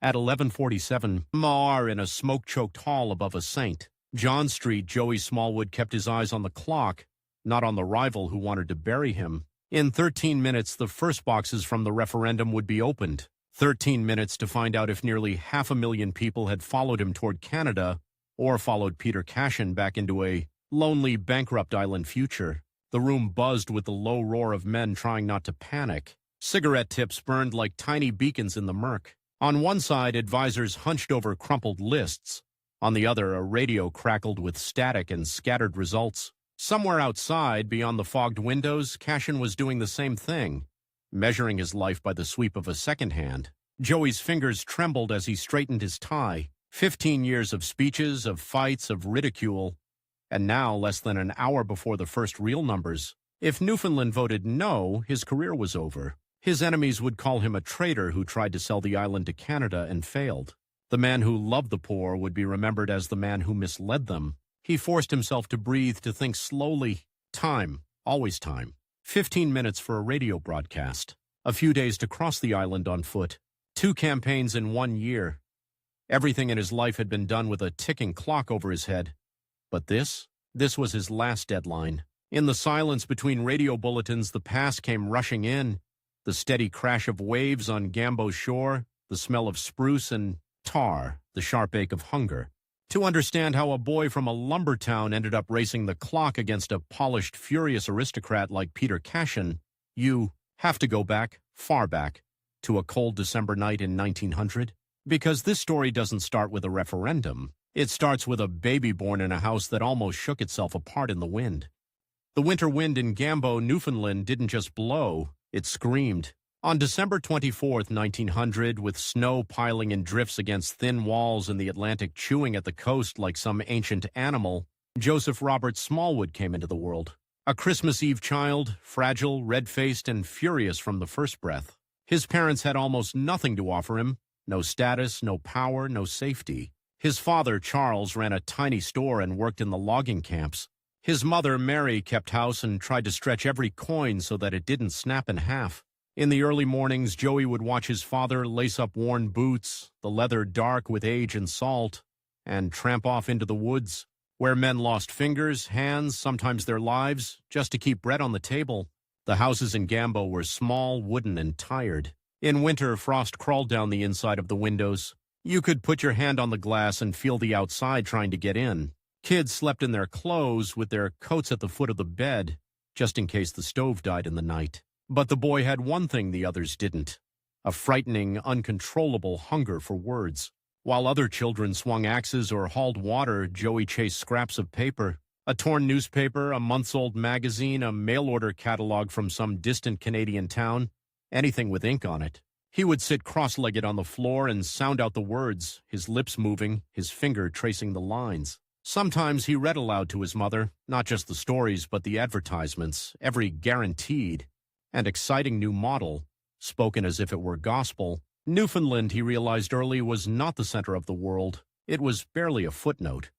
At 11:47 m.r. in a smoke-choked hall above a St. John Street, Joey Smallwood kept his eyes on the clock, not on the rival who wanted to bury him. In 13 minutes, the first boxes from the referendum would be opened. 13 minutes to find out if nearly 500,000 people had followed him toward Canada or followed Peter Cashin back into a lonely, bankrupt island future. The room buzzed with the low roar of men trying not to panic. Cigarette tips burned like tiny beacons in the murk. On one side, advisors hunched over crumpled lists. On the other, a radio crackled with static and scattered results. Somewhere outside, beyond the fogged windows, Cashin was doing the same thing, measuring his life by the sweep of a second hand. Joey's fingers trembled as he straightened his tie. 15 years of speeches, of fights, of ridicule, and now less than an hour before the first real numbers. If Newfoundland voted no, his career was over. His enemies would call him a traitor who tried to sell the island to Canada and failed. The man who loved the poor would be remembered as the man who misled them. He forced himself to breathe, to think slowly. Time, always time. 15 minutes for a radio broadcast. A few days to cross the island on foot. 2 campaigns in 1 year. Everything in his life had been done with a ticking clock over his head. But this was his last deadline. In the silence between radio bulletins, the past came rushing in. The steady crash of waves on Gambo's shore, the smell of spruce and tar, the sharp ache of hunger. To understand how a boy from a lumber town ended up racing the clock against a polished, furious aristocrat like Peter Cashin, you have to go back, far back, to a cold December night in 1900. Because this story doesn't start with a referendum. It starts with a baby born in a house that almost shook itself apart in the wind. The winter wind in Gambo, Newfoundland didn't just blow, it screamed. On December 24, 1900, with snow piling in drifts against thin walls and the Atlantic chewing at the coast like some ancient animal, Joseph Robert Smallwood came into the world. A Christmas Eve child, fragile, red-faced, and furious from the first breath. His parents had almost nothing to offer him. No status, no power, no safety. His father, Charles, ran a tiny store and worked in the logging camps. His mother, Mary, kept house and tried to stretch every coin so that it didn't snap in half. In the early mornings, Joey would watch his father lace up worn boots, the leather dark with age and salt, and tramp off into the woods, where men lost fingers, hands, sometimes their lives, just to keep bread on the table. The houses in Gambo were small, wooden, and tired. In winter, frost crawled down the inside of the windows. You could put your hand on the glass and feel the outside trying to get in. Kids slept in their clothes with their coats at the foot of the bed, just in case the stove died in the night. But the boy had one thing the others didn't: a frightening, uncontrollable hunger for words. While other children swung axes or hauled water, Joey chased scraps of paper. A torn newspaper, a months-old magazine, a mail-order catalog from some distant Canadian town, anything with ink on it. He would sit cross-legged on the floor and sound out the words, his lips moving, his finger tracing the lines. Sometimes he read aloud to his mother, not just the stories, but the advertisements, every guaranteed and exciting new model, spoken as if it were gospel. Newfoundland, he realized early, was not the center of the world. It was barely a footnote.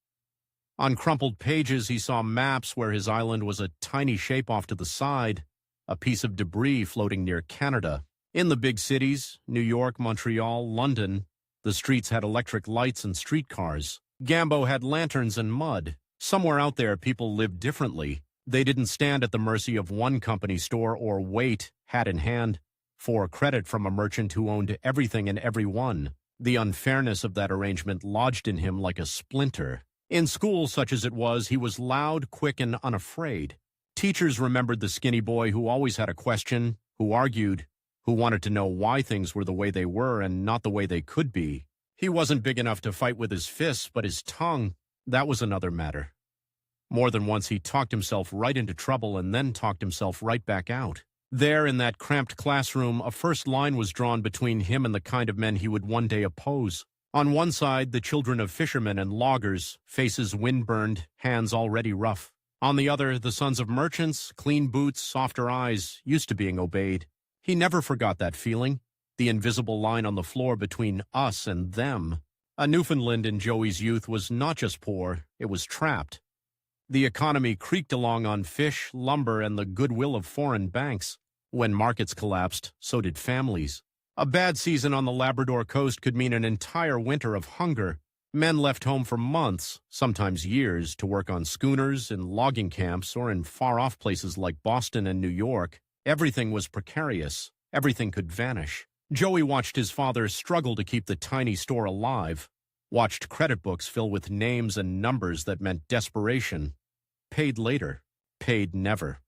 On crumpled pages, he saw maps where his island was a tiny shape off to the side, a piece of debris floating near Canada. In the big cities, New York, Montreal, London, the streets had electric lights and streetcars. Gambo had lanterns and mud. Somewhere out there, people lived differently. They didn't stand at the mercy of one company store or wait, hat in hand, for credit from a merchant who owned everything and everyone. The unfairness of that arrangement lodged in him like a splinter. In school, such as it was, he was loud, quick, and unafraid. Teachers remembered the skinny boy who always had a question, who argued, who wanted to know why things were the way they were and not the way they could be. He wasn't big enough to fight with his fists, but his tongue, that was another matter. More than once he talked himself right into trouble and then talked himself right back out. There, in that cramped classroom, a first line was drawn between him and the kind of men he would one day oppose. On one side, the children of fishermen and loggers, faces wind-burned, hands already rough. On the other, the sons of merchants, clean boots, softer eyes, used to being obeyed. He never forgot that feeling, the invisible line on the floor between us and them. A Newfoundland in Joey's youth was not just poor, it was trapped. The economy creaked along on fish, lumber, and the goodwill of foreign banks. When markets collapsed, so did families. A bad season on the Labrador coast could mean an entire winter of hunger. Men left home for months, sometimes years, to work on schooners, in logging camps, or in far-off places like Boston and New York. Everything was precarious. Everything could vanish. Joey watched his father struggle to keep the tiny store alive, watched credit books fill with names and numbers that meant desperation. Paid later. Paid never.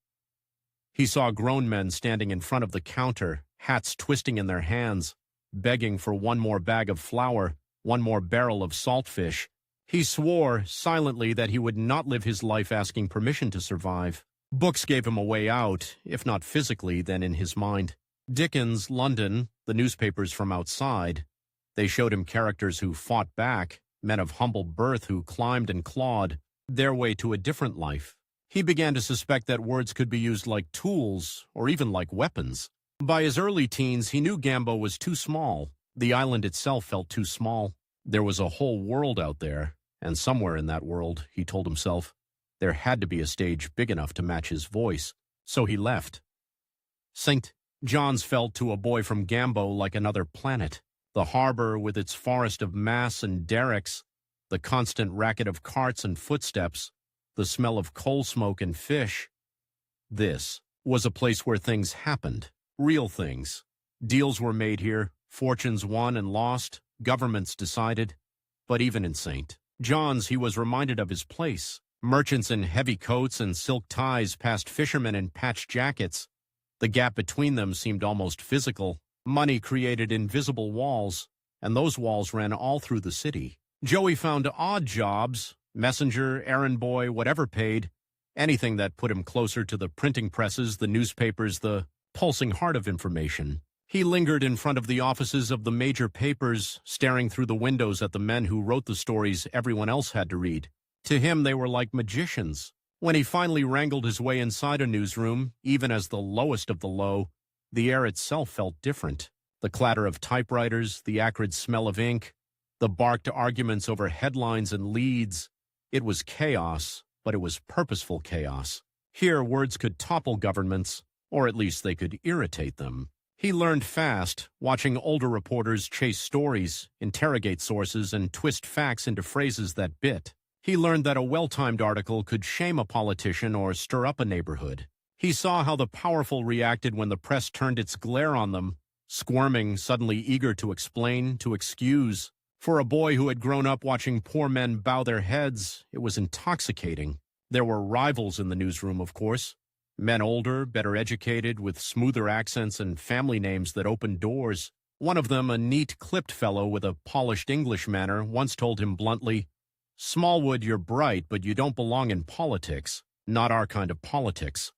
He saw grown men standing in front of the counter, hats twisting in their hands, begging for one more bag of flour, one more barrel of saltfish. He swore silently that he would not live his life asking permission to survive. Books gave him a way out, if not physically, then in his mind. Dickens, London, the newspapers from outside. They showed him characters who fought back, men of humble birth who climbed and clawed, their way to a different life. He began to suspect that words could be used like tools, or even like weapons. By his early teens, he knew Gambo was too small. The island itself felt too small. There was a whole world out there, and somewhere in that world, he told himself, there had to be a stage big enough to match his voice. So he left. St. John's felt to a boy from Gambo like another planet. The harbor with its forest of masts and derricks, the constant racket of carts and footsteps, the smell of coal smoke and fish. This was a place where things happened, real things. Deals were made here, fortunes won and lost, governments decided. But even in St. John's, he was reminded of his place. Merchants in heavy coats and silk ties passed fishermen in patched jackets. The gap between them seemed almost physical. Money created invisible walls, and those walls ran all through the city. Joey found odd jobs, messenger, errand boy, whatever paid, anything that put him closer to the printing presses, the newspapers, the pulsing heart of information. He lingered in front of the offices of the major papers, staring through the windows at the men who wrote the stories everyone else had to read. To him, they were like magicians. When he finally wrangled his way inside a newsroom, even as the lowest of the low, the air itself felt different. The clatter of typewriters, the acrid smell of ink, the barked arguments over headlines and leads. It was chaos, but it was purposeful chaos. Here, words could topple governments, or at least they could irritate them. He learned fast, watching older reporters chase stories, interrogate sources, and twist facts into phrases that bit. He learned that a well-timed article could shame a politician or stir up a neighborhood. He saw how the powerful reacted when the press turned its glare on them, squirming, suddenly eager to explain, to excuse. For a boy who had grown up watching poor men bow their heads, it was intoxicating. There were rivals in the newsroom, of course. Men older, better educated, with smoother accents and family names that opened doors. One of them, a neat, clipped fellow with a polished English manner, once told him bluntly, "Smallwood, you're bright, but you don't belong in politics. Not our kind of politics."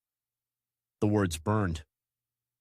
The words burned.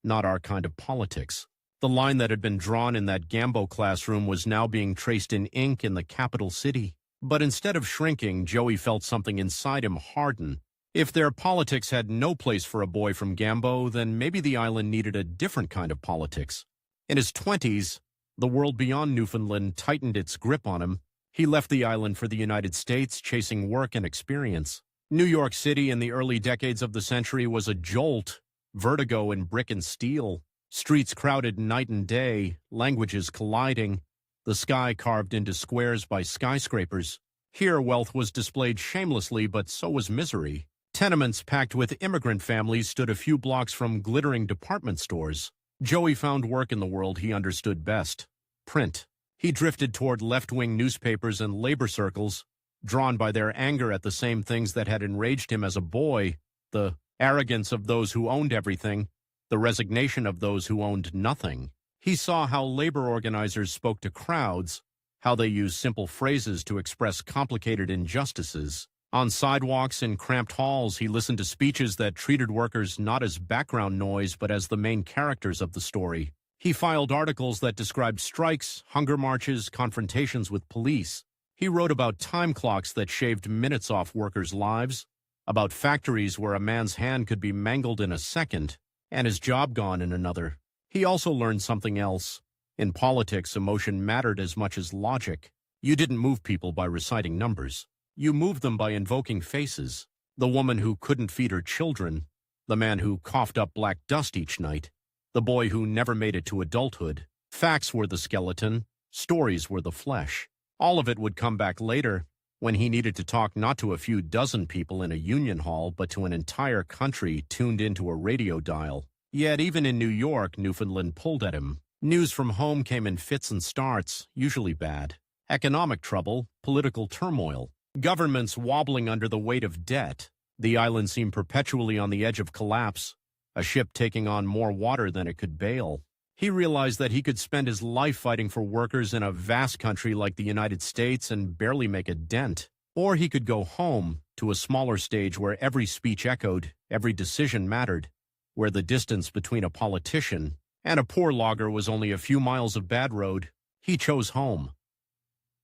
Not our kind of politics. The line that had been drawn in that Gambo classroom was now being traced in ink in the capital city. But instead of shrinking, Joey felt something inside him harden. If their politics had no place for a boy from Gambo, then maybe the island needed a different kind of politics. In his 20s, the world beyond Newfoundland tightened its grip on him. He left the island for the United States, chasing work and experience. New York City in the early decades of the century was a jolt, vertigo in brick and steel, streets crowded night and day, languages colliding, the sky carved into squares by skyscrapers. Here wealth was displayed shamelessly, but so was misery. Tenements packed with immigrant families stood a few blocks from glittering department stores. Joey found work in the world he understood best: print. He drifted toward left-wing newspapers and labor circles, drawn by their anger at the same things that had enraged him as a boy: the arrogance of those who owned everything, the resignation of those who owned nothing. He saw how labor organizers spoke to crowds, how they used simple phrases to express complicated injustices. On sidewalks in cramped halls, he listened to speeches that treated workers not as background noise but as the main characters of the story. He filed articles that described strikes, hunger marches, confrontations with police. He wrote about time clocks that shaved minutes off workers' lives, about factories where a man's hand could be mangled in a second and his job gone in another. He also learned something else. In politics, emotion mattered as much as logic. You didn't move people by reciting numbers. You moved them by invoking faces. The woman who couldn't feed her children, the man who coughed up black dust each night, the boy who never made it to adulthood. Facts were the skeleton, stories were the flesh. All of it would come back later, when he needed to talk not to a few dozen people in a union hall, but to an entire country tuned into a radio dial. Yet even in New York, Newfoundland pulled at him. News from home came in fits and starts, usually bad. Economic trouble, political turmoil, governments wobbling under the weight of debt. The island seemed perpetually on the edge of collapse, a ship taking on more water than it could bail. He realized that he could spend his life fighting for workers in a vast country like the United States and barely make a dent. Or he could go home, to a smaller stage where every speech echoed, every decision mattered, where the distance between a politician and a poor logger was only a few miles of bad road. He chose home.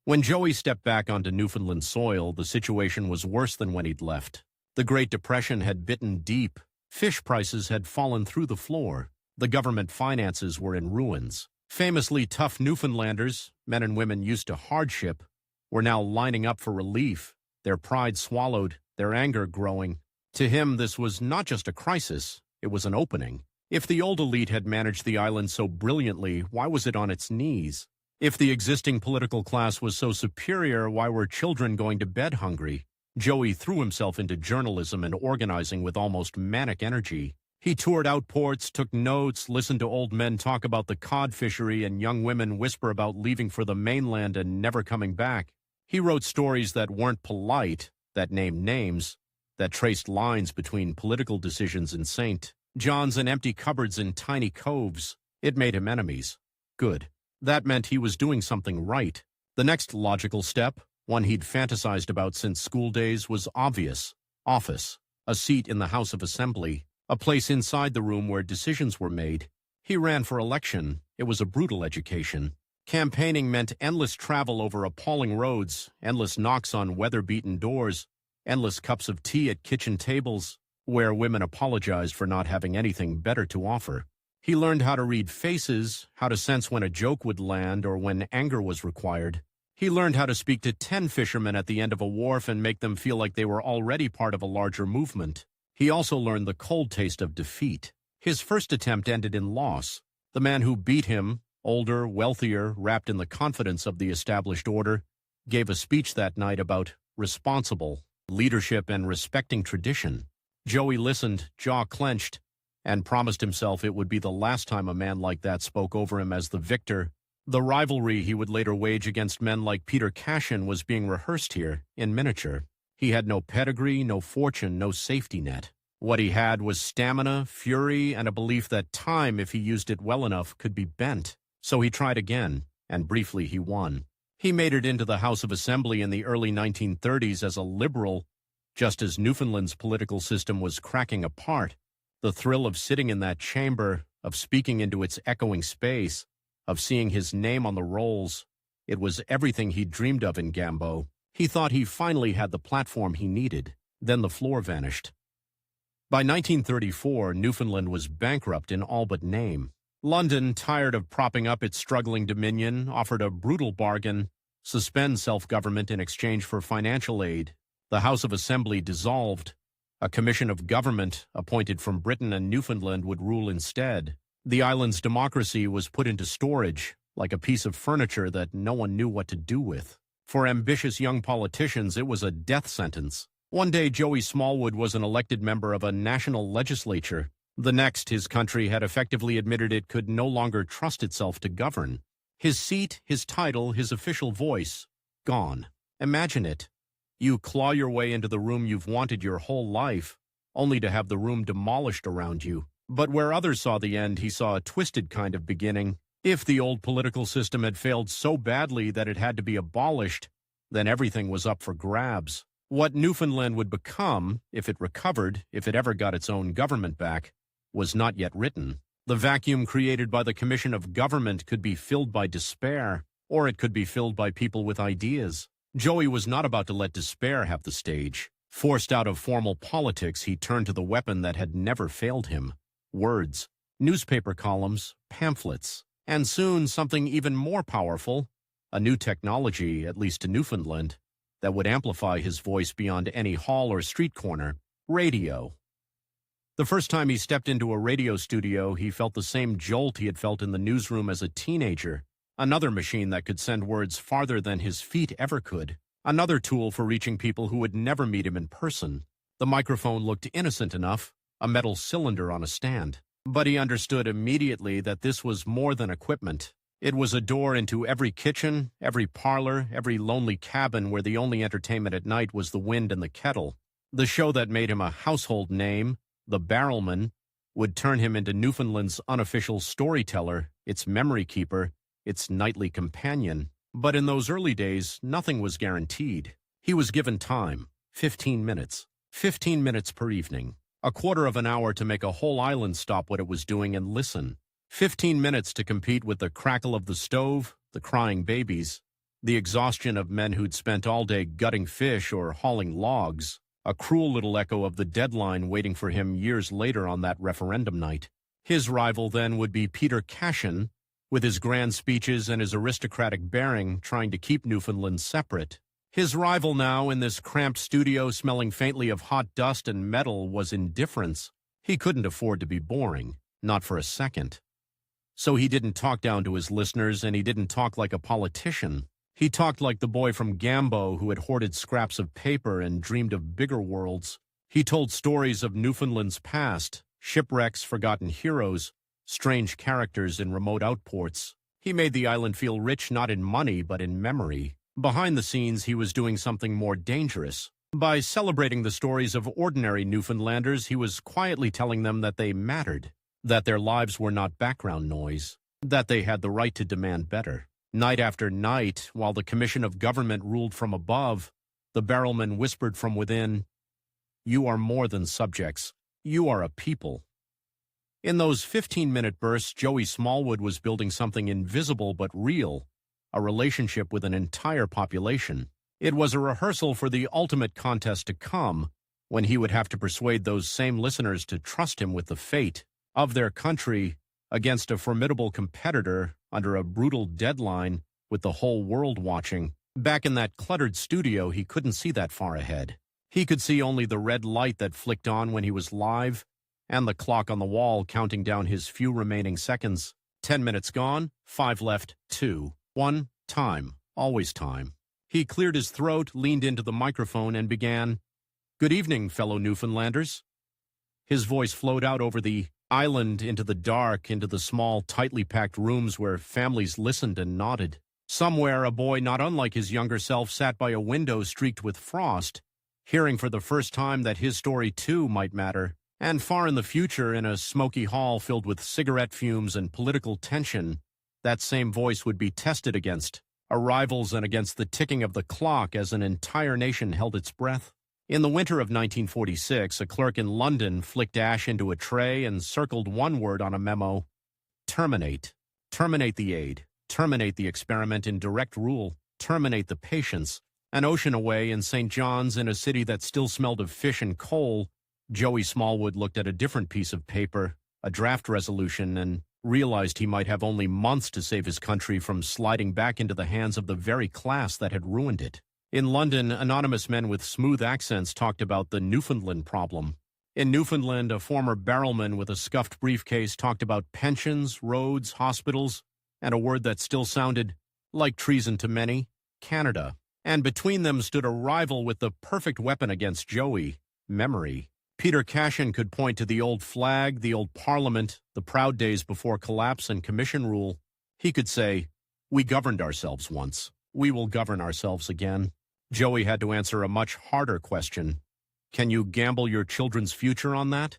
When Joey stepped back onto Newfoundland soil, the situation was worse than when he'd left. The Great Depression had bitten deep. Fish prices had fallen through the floor. The government finances were in ruins. Famously tough Newfoundlanders, men and women used to hardship, were now lining up for relief, their pride swallowed, their anger growing. To him, this was not just a crisis, it was an opening. If the old elite had managed the island so brilliantly, why was it on its knees? If the existing political class was so superior, why were children going to bed hungry? Joey threw himself into journalism and organizing with almost manic energy. He toured outports, took notes, listened to old men talk about the cod fishery and young women whisper about leaving for the mainland and never coming back. He wrote stories that weren't polite, that named names, that traced lines between political decisions in St. John's and empty cupboards in tiny coves. It made him enemies. Good. That meant he was doing something right. The next logical step, one he'd fantasized about since school days, was obvious. Office. A seat in the House of Assembly. A place inside the room where decisions were made. He ran for election. It was a brutal education. Campaigning meant endless travel over appalling roads, endless knocks on weather-beaten doors, endless cups of tea at kitchen tables, where women apologized for not having anything better to offer. He learned how to read faces, how to sense when a joke would land or when anger was required. He learned how to speak to 10 fishermen at the end of a wharf and make them feel like they were already part of a larger movement. He also learned the cold taste of defeat. His first attempt ended in loss. The man who beat him, older, wealthier, wrapped in the confidence of the established order, gave a speech that night about responsible leadership and respecting tradition. Joey listened, jaw clenched, and promised himself it would be the last time a man like that spoke over him as the victor. The rivalry he would later wage against men like Peter Cashin was being rehearsed here, in miniature. He had no pedigree, no fortune, no safety net. What he had was stamina, fury, and a belief that time, if he used it well enough, could be bent. So he tried again, and briefly he won. He made it into the House of Assembly in the early 1930s as a liberal, just as Newfoundland's political system was cracking apart. The thrill of sitting in that chamber, of speaking into its echoing space, of seeing his name on the rolls, it was everything he'd dreamed of in Gambo. He thought he finally had the platform he needed. Then the floor vanished. By 1934, Newfoundland was bankrupt in all but name. London, tired of propping up its struggling dominion, offered a brutal bargain: suspend self-government in exchange for financial aid. The House of Assembly dissolved. A commission of government, appointed from Britain and Newfoundland, would rule instead. The island's democracy was put into storage, like a piece of furniture that no one knew what to do with. For ambitious young politicians, it was a death sentence. One day, Joey Smallwood was an elected member of a national legislature. The next, his country had effectively admitted it could no longer trust itself to govern. His seat, his title, his official voice, gone. Imagine it. You claw your way into the room you've wanted your whole life, only to have the room demolished around you. But where others saw the end, he saw a twisted kind of beginning. If the old political system had failed so badly that it had to be abolished, then everything was up for grabs. What Newfoundland would become, if it recovered, if it ever got its own government back, was not yet written. The vacuum created by the Commission of Government could be filled by despair, or it could be filled by people with ideas. Joey was not about to let despair have the stage. Forced out of formal politics, he turned to the weapon that had never failed him: words, newspaper columns, pamphlets. And soon something even more powerful, a new technology, at least to Newfoundland, that would amplify his voice beyond any hall or street corner: radio. The first time he stepped into a radio studio, he felt the same jolt he had felt in the newsroom as a teenager. Another machine that could send words farther than his feet ever could. Another tool for reaching people who would never meet him in person. The microphone looked innocent enough, a metal cylinder on a stand. But he understood immediately that this was more than equipment. It was a door into every kitchen, every parlor, every lonely cabin where the only entertainment at night was the wind and the kettle. The show that made him a household name, The Barrelman, would turn him into Newfoundland's unofficial storyteller, its memory keeper, its nightly companion. But in those early days, nothing was guaranteed. He was given time, 15 minutes. 15 minutes per evening. A quarter of an hour to make a whole island stop what it was doing and listen. 15 minutes to compete with the crackle of the stove, the crying babies, the exhaustion of men who'd spent all day gutting fish or hauling logs, a cruel little echo of the deadline waiting for him years later on that referendum night. His rival then would be Peter Cashin, with his grand speeches and his aristocratic bearing trying to keep Newfoundland separate. His rival now in this cramped studio smelling faintly of hot dust and metal was indifference. He couldn't afford to be boring, not for a second. So he didn't talk down to his listeners, and he didn't talk like a politician. He talked like the boy from Gambo who had hoarded scraps of paper and dreamed of bigger worlds. He told stories of Newfoundland's past, shipwrecks, forgotten heroes, strange characters in remote outports. He made the island feel rich not in money but in memory. Behind the scenes, he was doing something more dangerous. By celebrating the stories of ordinary Newfoundlanders, he was quietly telling them that they mattered, that their lives were not background noise, that they had the right to demand better. Night after night, while the commission of government ruled from above, the barrelman whispered from within, "You are more than subjects. You are a people." In those 15-minute bursts, Joey Smallwood was building something invisible but real, a relationship with an entire population. It was a rehearsal for the ultimate contest to come, when he would have to persuade those same listeners to trust him with the fate of their country against a formidable competitor under a brutal deadline with the whole world watching. Back in that cluttered studio, he couldn't see that far ahead. He could see only the red light that flicked on when he was live, and the clock on the wall counting down his few remaining seconds. 10 minutes gone, 5 left, 2. 1, time, always time. He cleared his throat, leaned into the microphone, and began, "Good evening, fellow Newfoundlanders." His voice flowed out over the island into the dark, into the small, tightly packed rooms where families listened and nodded. Somewhere, a boy not unlike his younger self sat by a window streaked with frost, hearing for the first time that his story too might matter. And far in the future, in a smoky hall filled with cigarette fumes and political tension, that same voice would be tested against arrivals and against the ticking of the clock as an entire nation held its breath. In the winter of 1946, a clerk in London flicked ash into a tray and circled one word on a memo: terminate. Terminate the aid. Terminate the experiment in direct rule. Terminate the patients. An ocean away in St. John's, in a city that still smelled of fish and coal, Joey Smallwood looked at a different piece of paper, a draft resolution, and realized he might have only months to save his country from sliding back into the hands of the very class that had ruined it. In London, anonymous men with smooth accents talked about the Newfoundland problem. In Newfoundland, a former barrelman with a scuffed briefcase talked about pensions, roads, hospitals, and a word that still sounded like treason to many: Canada. And between them stood a rival with the perfect weapon against Joey: memory. Peter Cashin could point to the old flag, the old parliament, the proud days before collapse and commission rule. He could say, "We governed ourselves once. We will govern ourselves again." Joey had to answer a much harder question. Can you gamble your children's future on that?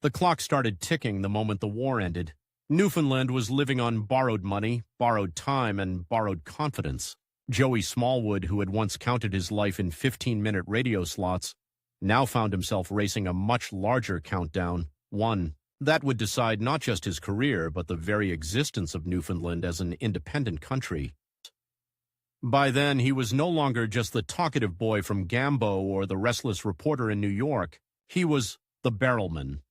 The clock started ticking the moment the war ended. Newfoundland was living on borrowed money, borrowed time, and borrowed confidence. Joey Smallwood, who had once counted his life in 15-minute radio slots, now found himself racing a much larger countdown, one that would decide not just his career, but the very existence of Newfoundland as an independent country. By then, he was no longer just the talkative boy from Gambo or the restless reporter in New York. He was the barrelman.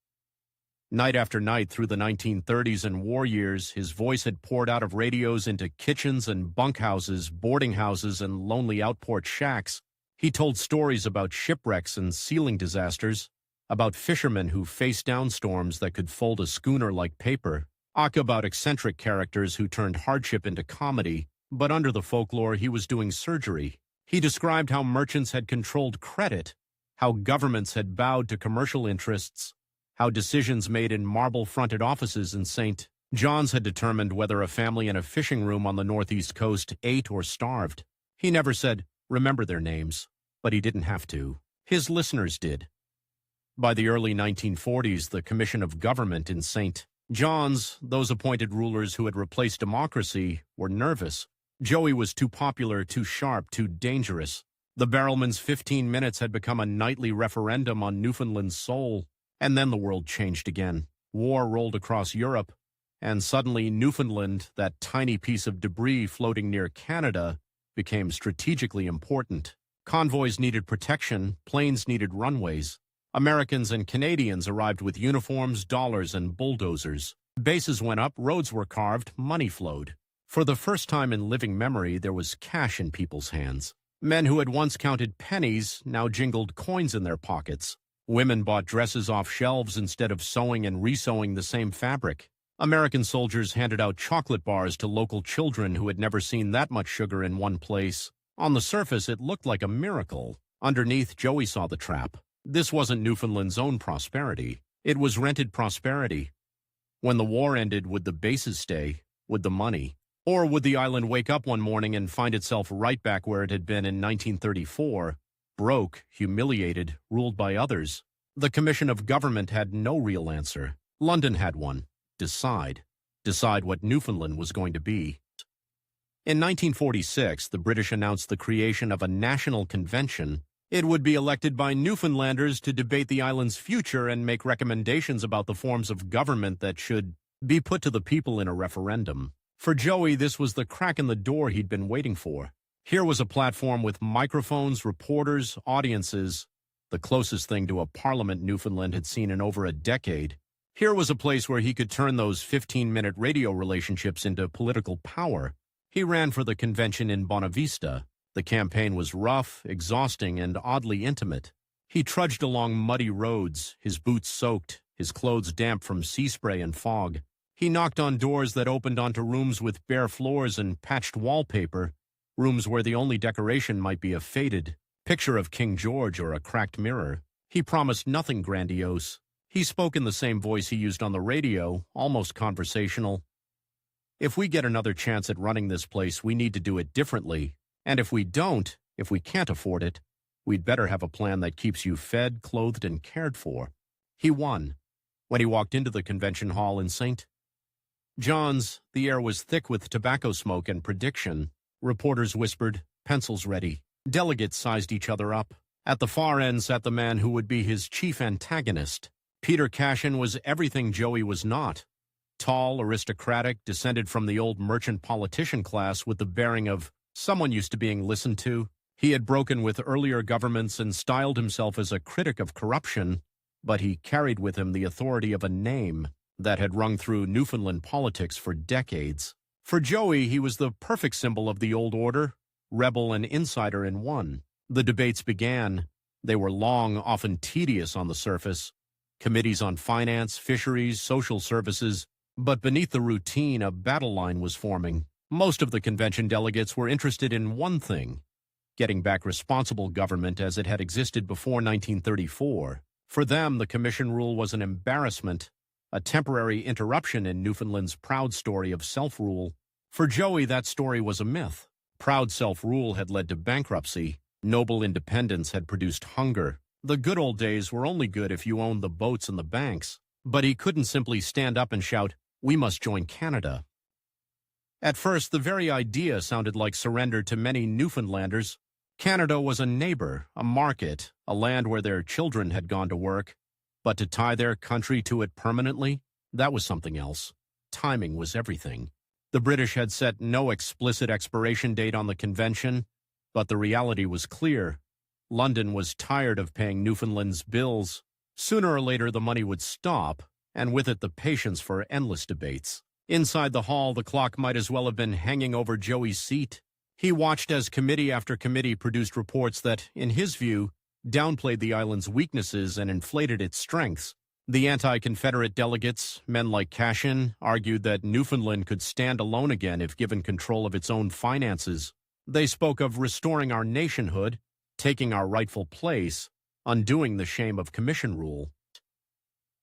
Night after night through the 1930s and war years, his voice had poured out of radios into kitchens and bunkhouses, boarding houses, and lonely outport shacks. He told stories about shipwrecks and sealing disasters, about fishermen who faced down storms that could fold a schooner like paper, about eccentric characters who turned hardship into comedy, but under the folklore he was doing surgery. He described how merchants had controlled credit, how governments had bowed to commercial interests, how decisions made in marble-fronted offices in St. John's had determined whether a family in a fishing room on the northeast coast ate or starved. He never said, remember their names, but he didn't have to. His listeners did. By the early 1940s, the Commission of Government in St. John's, those appointed rulers who had replaced democracy, were nervous. Joey was too popular, too sharp, too dangerous. The barrelman's 15 minutes had become a nightly referendum on Newfoundland's soul. And then the world changed again. War rolled across Europe, and suddenly Newfoundland, that tiny piece of debris floating near Canada, became strategically important. Convoys needed protection, planes needed runways. Americans and Canadians arrived with uniforms, dollars, and bulldozers. Bases went up, roads were carved, money flowed. For the first time in living memory, there was cash in people's hands. Men who had once counted pennies now jingled coins in their pockets. Women bought dresses off shelves instead of sewing and resewing the same fabric. American soldiers handed out chocolate bars to local children who had never seen that much sugar in one place. On the surface, it looked like a miracle. Underneath, Joey saw the trap. This wasn't Newfoundland's own prosperity. It was rented prosperity. When the war ended, would the bases stay? Would the money? Or would the island wake up one morning and find itself right back where it had been in 1934? Broke, humiliated, ruled by others. The Commission of Government had no real answer. London had one. Decide. Decide what Newfoundland was going to be. In 1946, the British announced the creation of a national convention. It would be elected by Newfoundlanders to debate the island's future and make recommendations about the forms of government that should be put to the people in a referendum. For Joey, this was the crack in the door he'd been waiting for. Here was a platform with microphones, reporters, audiences, the closest thing to a parliament Newfoundland had seen in over a decade. Here was a place where he could turn those 15-minute radio relationships into political power. He ran for the convention in Bonavista. The campaign was rough, exhausting, and oddly intimate. He trudged along muddy roads, his boots soaked, his clothes damp from sea spray and fog. He knocked on doors that opened onto rooms with bare floors and patched wallpaper, rooms where the only decoration might be a faded picture of King George or a cracked mirror. He promised nothing grandiose. He spoke in the same voice he used on the radio, almost conversational. If we get another chance at running this place, we need to do it differently. And if we don't, if we can't afford it, we'd better have a plan that keeps you fed, clothed, and cared for. He won. When he walked into the convention hall in St. John's, the air was thick with tobacco smoke and prediction. Reporters whispered, pencils ready. Delegates sized each other up. At the far end sat the man who would be his chief antagonist. Peter Cashin was everything Joey was not. Tall, aristocratic, descended from the old merchant politician class with the bearing of someone used to being listened to. He had broken with earlier governments and styled himself as a critic of corruption, but he carried with him the authority of a name that had rung through Newfoundland politics for decades. For Joey, he was the perfect symbol of the old order, rebel and insider in one. The debates began. They were long, often tedious on the surface. Committees on finance, fisheries, social services. But beneath the routine, a battle line was forming. Most of the convention delegates were interested in one thing: getting back responsible government as it had existed before 1934. For them, the commission rule was an embarrassment, a temporary interruption in Newfoundland's proud story of self-rule. For Joey, that story was a myth. Proud self-rule had led to bankruptcy. Noble independence had produced hunger. The good old days were only good if you owned the boats and the banks. But he couldn't simply stand up and shout, "We must join Canada." At first, the very idea sounded like surrender to many Newfoundlanders. Canada was a neighbor, a market, a land where their children had gone to work. But to tie their country to it permanently, that was something else. Timing was everything. The British had set no explicit expiration date on the convention, but the reality was clear. London was tired of paying Newfoundland's bills. Sooner or later, the money would stop, and with it the patience for endless debates. Inside the hall, the clock might as well have been hanging over Joey's seat. He watched as committee after committee produced reports that, in his view, downplayed the island's weaknesses and inflated its strengths. The anti-Confederate delegates, men like Cashin, argued that Newfoundland could stand alone again if given control of its own finances. They spoke of restoring our nationhood, taking our rightful place, undoing the shame of commission rule.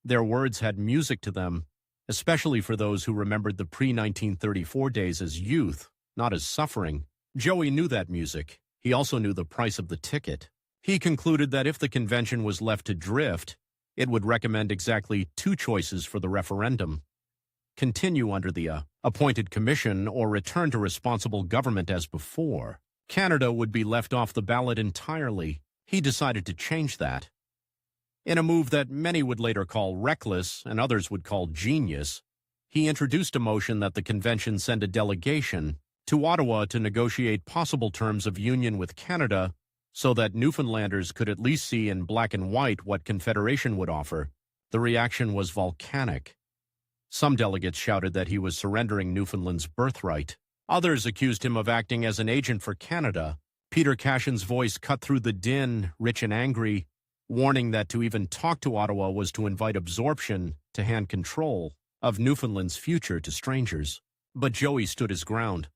Their words had music to them, especially for those who remembered the pre-1934 days as youth, not as suffering. Joey knew that music. He also knew the price of the ticket. He concluded that if the convention was left to drift, it would recommend exactly two choices for the referendum: continue under the appointed commission or return to responsible government as before. Canada would be left off the ballot entirely. He decided to change that. In a move that many would later call reckless and others would call genius, he introduced a motion that the convention send a delegation to Ottawa to negotiate possible terms of union with Canada so that Newfoundlanders could at least see in black and white what Confederation would offer. The reaction was volcanic. Some delegates shouted that he was surrendering Newfoundland's birthright. Others accused him of acting as an agent for Canada. Peter Cashin's voice cut through the din, rich and angry, warning that to even talk to Ottawa was to invite absorption, to hand control of Newfoundland's future to strangers. But Joey stood his ground.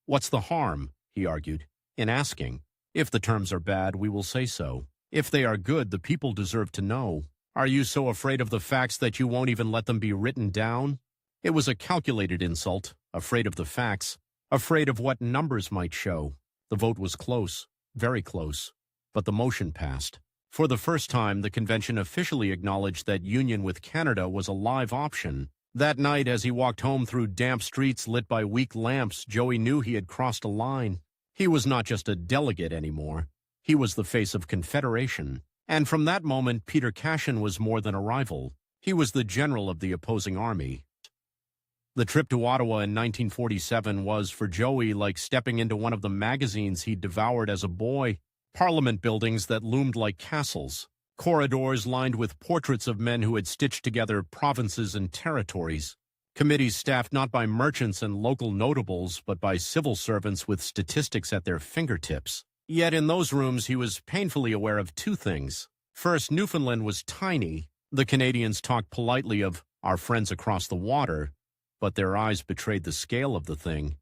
"What's the harm," he argued, "in asking? If the terms are bad, we will say so. If they are good, the people deserve to know. Are you so afraid of the facts that you won't even let them be written down?" It was a calculated insult, afraid of the facts, afraid of what numbers might show. The vote was close, very close, but the motion passed. For the first time, the convention officially acknowledged that union with Canada was a live option. That night, as he walked home through damp streets lit by weak lamps, Joey knew he had crossed a line. He was not just a delegate anymore. He was the face of Confederation. And from that moment, Peter Cashin was more than a rival. He was the general of the opposing army. The trip to Ottawa in 1947 was, for Joey, like stepping into one of the magazines he'd devoured as a boy. Parliament buildings that loomed like castles. Corridors lined with portraits of men who had stitched together provinces and territories. Committees staffed not by merchants and local notables, but by civil servants with statistics at their fingertips. Yet in those rooms he was painfully aware of two things. First, Newfoundland was tiny. The Canadians talked politely of "our friends across the water," but their eyes betrayed the scale of the thing.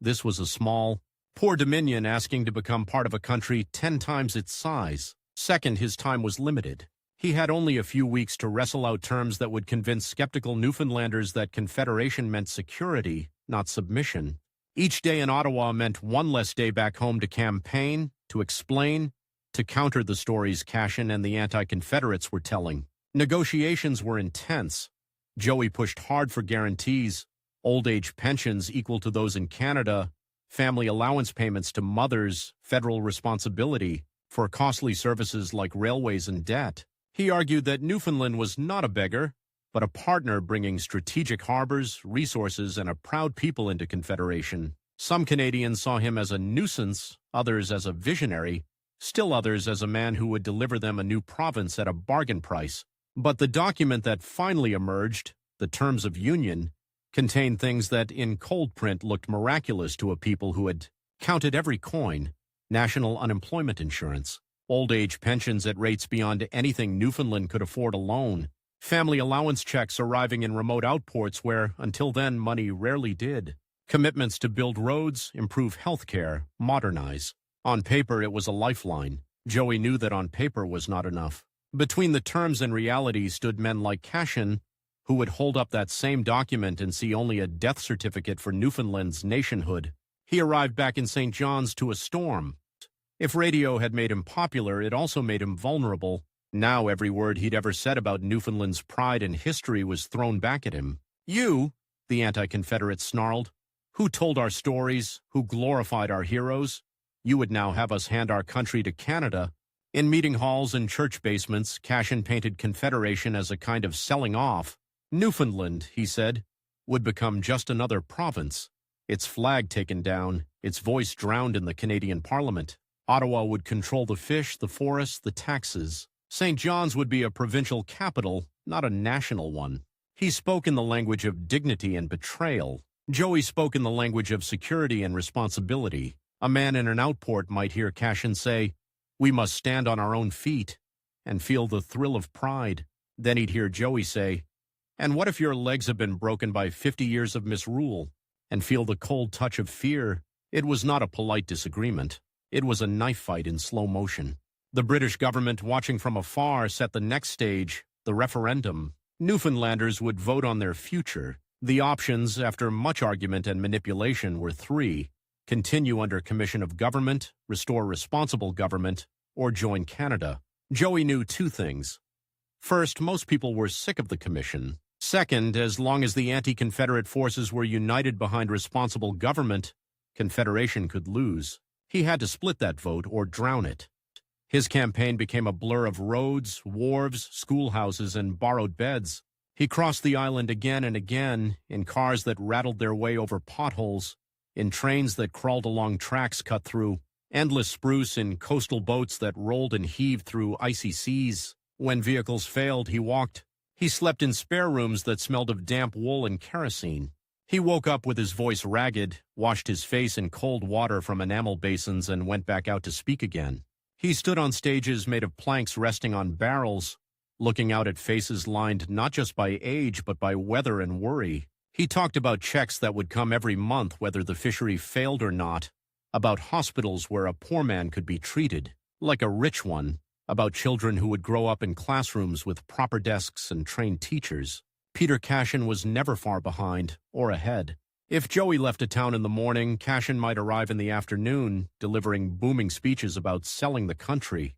This was a small, poor dominion asking to become part of a country 10 times its size. Second, his time was limited. He had only a few weeks to wrestle out terms that would convince skeptical Newfoundlanders that Confederation meant security, not submission. Each day in Ottawa meant one less day back home to campaign, to explain, to counter the stories Cashin and the anti-Confederates were telling. Negotiations were intense. Joey pushed hard for guarantees, old-age pensions equal to those in Canada, family allowance payments to mothers, federal responsibility for costly services like railways and debt. He argued that Newfoundland was not a beggar, but a partner bringing strategic harbors, resources, and a proud people into Confederation. Some Canadians saw him as a nuisance, others as a visionary, still others as a man who would deliver them a new province at a bargain price. But the document that finally emerged, the Terms of Union, contained things that in cold print looked miraculous to a people who had counted every coin: national unemployment insurance, old-age pensions at rates beyond anything Newfoundland could afford alone, family allowance checks arriving in remote outports where, until then, money rarely did, commitments to build roads, improve health care, modernize. On paper, it was a lifeline. Joey knew that on paper was not enough. Between the terms and reality stood men like Cashin, who would hold up that same document and see only a death certificate for Newfoundland's nationhood. He arrived back in St. John's to a storm. If radio had made him popular, it also made him vulnerable. Now every word he'd ever said about Newfoundland's pride and history was thrown back at him. "You," the anti-Confederate snarled, "who told our stories, who glorified our heroes, you would now have us hand our country to Canada." In meeting halls and church basements, Cashin painted Confederation as a kind of selling off. Newfoundland, he said, would become just another province. Its flag taken down, its voice drowned in the Canadian Parliament. Ottawa would control the fish, the forests, the taxes. St. John's would be a provincial capital, not a national one. He spoke in the language of dignity and betrayal. Joey spoke in the language of security and responsibility. A man in an outport might hear Cashin say, We must stand on our own feet and feel the thrill of pride. Then he'd hear Joey say, "And what if your legs have been broken by 50 years of misrule?" And feel the cold touch of fear. It was not a polite disagreement. It was a knife fight in slow motion. The British government, watching from afar, set the next stage, the referendum. Newfoundlanders would vote on their future. The options, after much argument and manipulation, were three: continue under commission of government, restore responsible government, or join Canada. Joey knew two things. First, most people were sick of the commission. Second, as long as the anti-Confederate forces were united behind responsible government, Confederation could lose. He had to split that vote or drown it. His campaign became a blur of roads, wharves, schoolhouses, and borrowed beds. He crossed the island again and again, in cars that rattled their way over potholes, in trains that crawled along tracks cut through endless spruce, in coastal boats that rolled and heaved through icy seas. When vehicles failed, he walked. He slept in spare rooms that smelled of damp wool and kerosene. He woke up with his voice ragged, washed his face in cold water from enamel basins, and went back out to speak again. He stood on stages made of planks resting on barrels, looking out at faces lined not just by age but by weather and worry. He talked about checks that would come every month whether the fishery failed or not, about hospitals where a poor man could be treated like a rich one, about children who would grow up in classrooms with proper desks and trained teachers. Peter Cashin was never far behind or ahead. If Joey left a town in the morning, Cashin might arrive in the afternoon, delivering booming speeches about selling the country.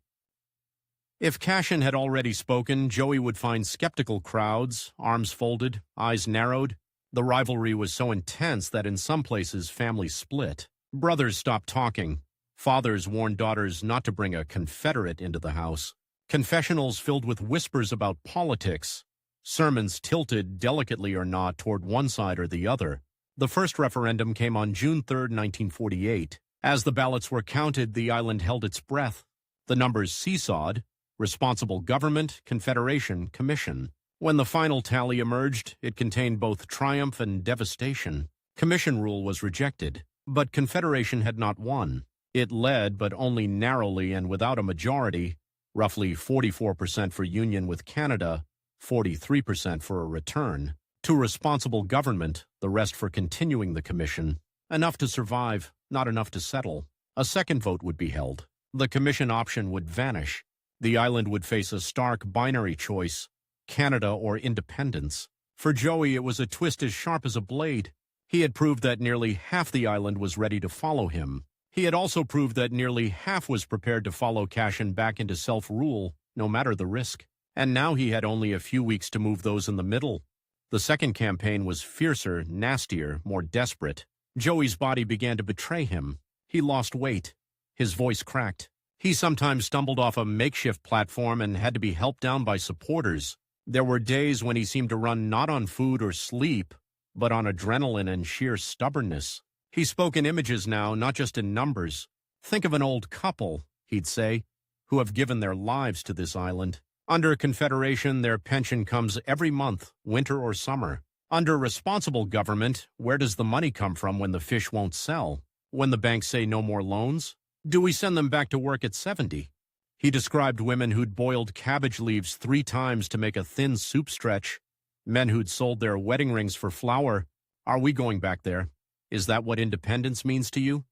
If Cashin had already spoken, Joey would find skeptical crowds, arms folded, eyes narrowed. The rivalry was so intense that in some places families split. Brothers stopped talking. Fathers warned daughters not to bring a Confederate into the house. Confessionals filled with whispers about politics. Sermons tilted, delicately or not, toward one side or the other. The first referendum came on June 3, 1948. As the ballots were counted, the island held its breath. The numbers seesawed: responsible government, Confederation, commission. When the final tally emerged, it contained both triumph and devastation. Commission rule was rejected, but Confederation had not won. It led, but only narrowly and without a majority, roughly 44% for union with Canada, 43% for a return, to responsible government, the rest for continuing the commission. Enough to survive, not enough to settle. A second vote would be held. The commission option would vanish. The island would face a stark binary choice: Canada or independence. For Joey, it was a twist as sharp as a blade. He had proved that nearly half the island was ready to follow him. He had also proved that nearly half was prepared to follow Cashin back into self-rule, no matter the risk. And now he had only a few weeks to move those in the middle. The second campaign was fiercer, nastier, more desperate. Joey's body began to betray him. He lost weight. His voice cracked. He sometimes stumbled off a makeshift platform and had to be helped down by supporters. There were days when he seemed to run not on food or sleep, but on adrenaline and sheer stubbornness. He spoke in images now, not just in numbers. "Think of an old couple," he'd say, "who have given their lives to this island. Under Confederation, their pension comes every month, winter or summer. Under responsible government, where does the money come from when the fish won't sell? When the banks say no more loans? Do we send them back to work at 70? He described women who'd boiled cabbage leaves 3 times to make a thin soup stretch, men who'd sold their wedding rings for flour. Are we going back there? Is that what independence means to you?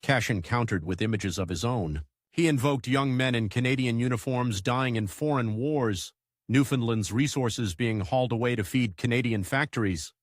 Cashin countered with images of his own. He invoked young men in Canadian uniforms dying in foreign wars, Newfoundland's resources being hauled away to feed Canadian factories,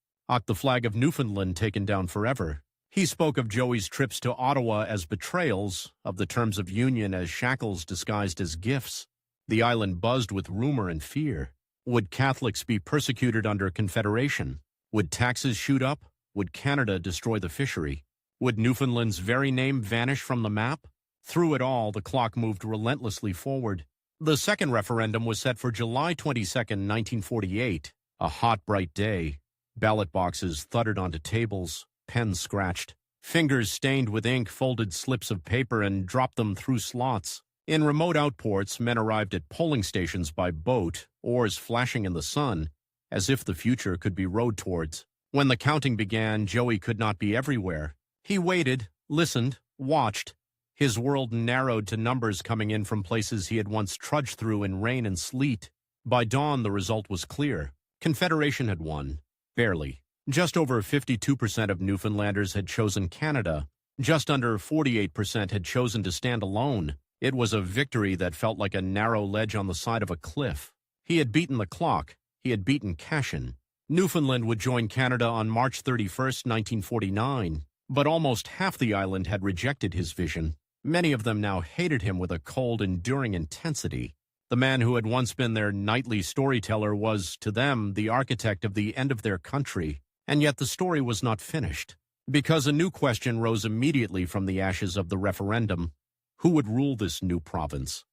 the flag of Newfoundland taken down forever. He spoke of Joey's trips to Ottawa as betrayals, of the terms of union as shackles disguised as gifts. The island buzzed with rumor and fear. Would Catholics be persecuted under Confederation? Would taxes shoot up? Would Canada destroy the fishery? Would Newfoundland's very name vanish from the map? Through it all, the clock moved relentlessly forward. The second referendum was set for July 22, 1948, a hot, bright day. Ballot boxes thudded onto tables, pens scratched. Fingers stained with ink folded slips of paper and dropped them through slots. In remote outports, men arrived at polling stations by boat, oars flashing in the sun, as if the future could be rowed towards. When the counting began, Joey could not be everywhere. He waited, listened, watched. His world narrowed to numbers coming in from places he had once trudged through in rain and sleet. By dawn, the result was clear. Confederation had won. Barely. Just over 52% of Newfoundlanders had chosen Canada. Just under 48% had chosen to stand alone. It was a victory that felt like a narrow ledge on the side of a cliff. He had beaten the clock. He had beaten Cashin. Newfoundland would join Canada on March 31st, 1949, but almost half the island had rejected his vision. Many of them now hated him with a cold, enduring intensity. The man who had once been their nightly storyteller was, to them, the architect of the end of their country, and yet the story was not finished, because a new question rose immediately from the ashes of the referendum. Who would rule this new province?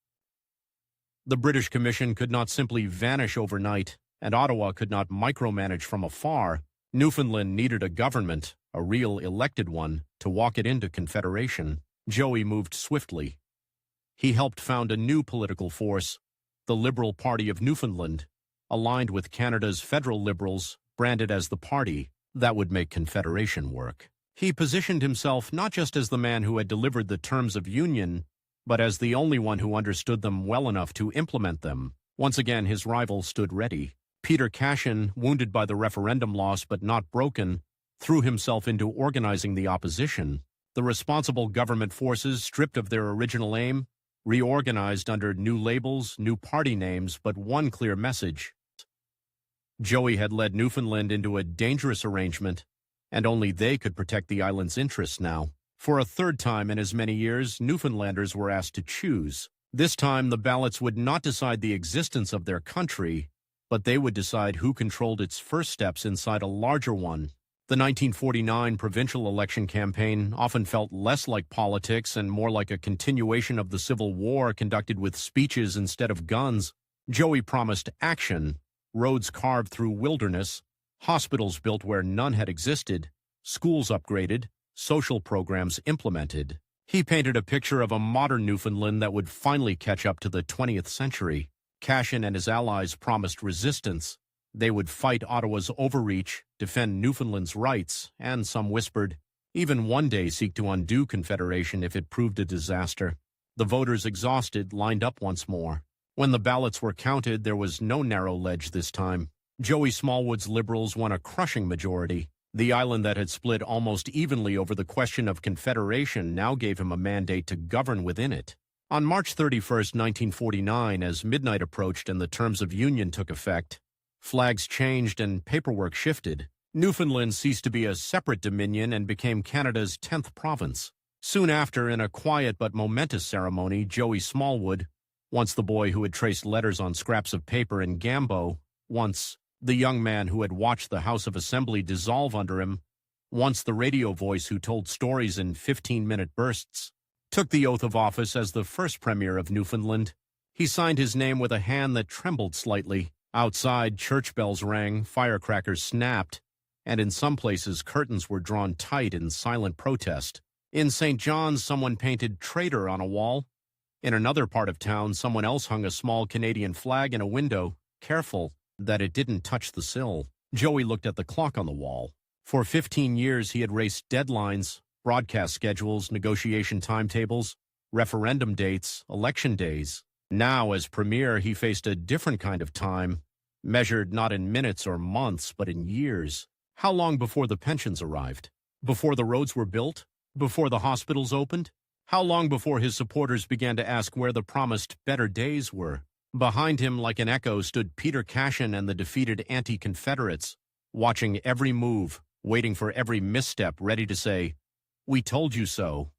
The British Commission could not simply vanish overnight, and Ottawa could not micromanage from afar. Newfoundland needed a government, a real elected one, to walk it into Confederation. Joey moved swiftly. He helped found a new political force, the Liberal Party of Newfoundland, aligned with Canada's federal Liberals, branded as the party that would make Confederation work. He positioned himself not just as the man who had delivered the terms of union, but as the only one who understood them well enough to implement them. Once again, his rival stood ready. Peter Cashin, wounded by the referendum loss but not broken, threw himself into organizing the opposition. The responsible government forces, stripped of their original aim, reorganized under new labels, new party names, but one clear message. Joey had led Newfoundland into a dangerous arrangement, and only they could protect the island's interests now. For a third time in as many years, Newfoundlanders were asked to choose. This time, the ballots would not decide the existence of their country, but they would decide who controlled its first steps inside a larger one. The 1949 provincial election campaign often felt less like politics and more like a continuation of the Civil War conducted with speeches instead of guns. Joey promised action, roads carved through wilderness, hospitals built where none had existed, schools upgraded, social programs implemented. He painted a picture of a modern Newfoundland that would finally catch up to the 20th century. Cashin and his allies promised resistance. They would fight Ottawa's overreach, defend Newfoundland's rights, and some whispered, even one day seek to undo Confederation if it proved a disaster. The voters, exhausted, lined up once more. When the ballots were counted, there was no narrow ledge this time. Joey Smallwood's Liberals won a crushing majority. The island that had split almost evenly over the question of Confederation now gave him a mandate to govern within it. On March 31st, 1949, as midnight approached and the terms of union took effect, flags changed and paperwork shifted. Newfoundland ceased to be a separate dominion and became Canada's 10th province. Soon after, in a quiet but momentous ceremony, Joey Smallwood, once the boy who had traced letters on scraps of paper in Gambo, once the young man who had watched the House of Assembly dissolve under him, once the radio voice who told stories in 15-minute bursts, took the oath of office as the first premier of Newfoundland. He signed his name with a hand that trembled slightly. Outside, church bells rang, firecrackers snapped, and in some places curtains were drawn tight in silent protest. In St. John's, someone painted "Traitor" on a wall. In another part of town, someone else hung a small Canadian flag in a window, careful that it didn't touch the sill. Joey looked at the clock on the wall. For 15 years, he had raced deadlines, broadcast schedules, negotiation timetables, referendum dates, election days. Now, as premier, he faced a different kind of time, measured not in minutes or months, but in years. How long before the pensions arrived? Before the roads were built? Before the hospitals opened? How long before his supporters began to ask where the promised better days were? Behind him, like an echo, stood Peter Cashin and the defeated anti-Confederates, watching every move, waiting for every misstep, ready to say, "We told you so."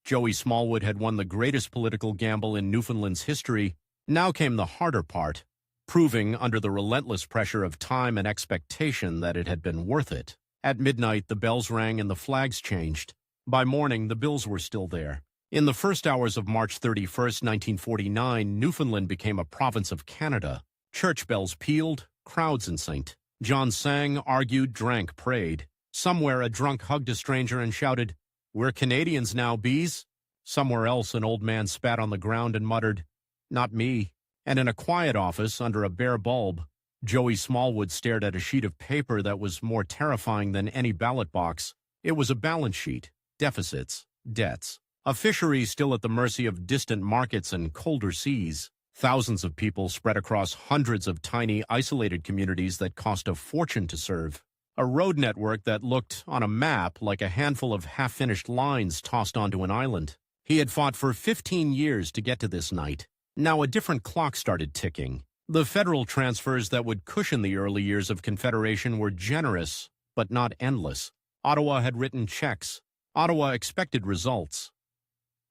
Joey Smallwood had won the greatest political gamble in Newfoundland's history. Now came the harder part, proving under the relentless pressure of time and expectation that it had been worth it. At midnight, the bells rang and the flags changed. By morning, the bills were still there. In the first hours of March 31st, 1949, Newfoundland became a province of Canada. Church bells pealed, crowds in St. John sang, argued, drank, prayed. Somewhere, a drunk hugged a stranger and shouted, "We're Canadians now, bees." Somewhere else, an old man spat on the ground and muttered, "Not me." And in a quiet office, under a bare bulb, Joey Smallwood stared at a sheet of paper that was more terrifying than any ballot box. It was a balance sheet, deficits, debts. A fishery still at the mercy of distant markets and colder seas. Thousands of people spread across hundreds of tiny, isolated communities that cost a fortune to serve. A road network that looked, on a map, like a handful of half-finished lines tossed onto an island. He had fought for 15 years to get to this night. Now a different clock started ticking. The federal transfers that would cushion the early years of Confederation were generous, but not endless. Ottawa had written checks. Ottawa expected results.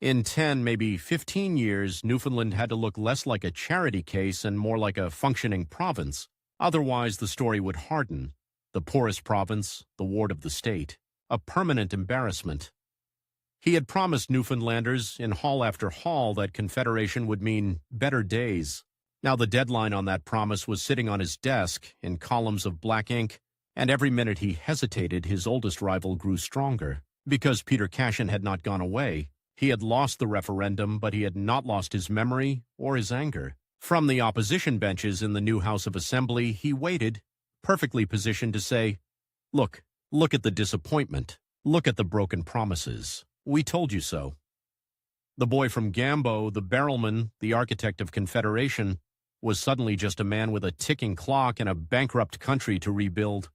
In 10, maybe 15 years, Newfoundland had to look less like a charity case and more like a functioning province. Otherwise, the story would harden. The poorest province, the ward of the state. A permanent embarrassment. He had promised Newfoundlanders in hall after hall that Confederation would mean better days. Now the deadline on that promise was sitting on his desk in columns of black ink, and every minute he hesitated, his oldest rival grew stronger. Because Peter Cashin had not gone away. He had lost the referendum, but he had not lost his memory or his anger. From the opposition benches in the new House of Assembly, he waited, perfectly positioned to say, look at the disappointment. Look at the broken promises. We told you so. The boy from Gambo, the barrelman, the architect of Confederation, was suddenly just a man with a ticking clock and a bankrupt country to rebuild.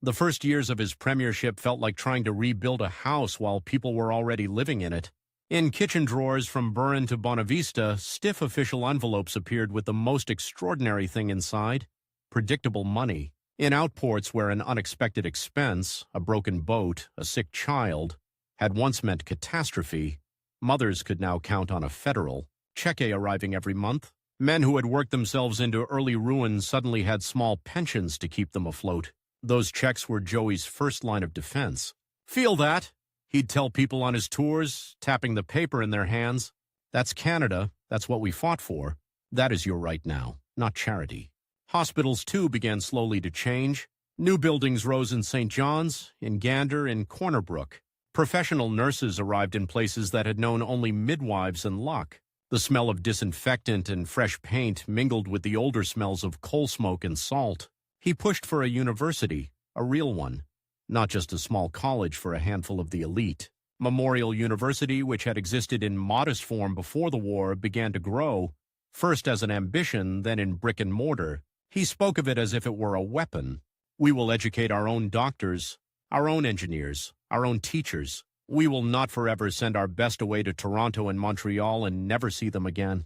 The first years of his premiership felt like trying to rebuild a house while people were already living in it. In kitchen drawers from Burin to Bonavista, stiff official envelopes appeared with the most extraordinary thing inside: predictable money. In outports where an unexpected expense, a broken boat, a sick child, had once meant catastrophe, mothers could now count on a federal cheque arriving every month. Men who had worked themselves into early ruin suddenly had small pensions to keep them afloat. Those checks were Joey's first line of defense. Feel that? He'd tell people on his tours, tapping the paper in their hands. That's Canada. That's what we fought for. That is your right now, not charity. Hospitals, too, began slowly to change. New buildings rose in St. John's, in Gander, in Corner Brook. Professional nurses arrived in places that had known only midwives and luck. The smell of disinfectant and fresh paint mingled with the older smells of coal smoke and salt. He pushed for a university, a real one, not just a small college for a handful of the elite. Memorial University, which had existed in modest form before the war, began to grow, first as an ambition, then in brick and mortar. He spoke of it as if it were a weapon. We will educate our own doctors, our own engineers, our own teachers. We will not forever send our best away to Toronto and Montreal and never see them again.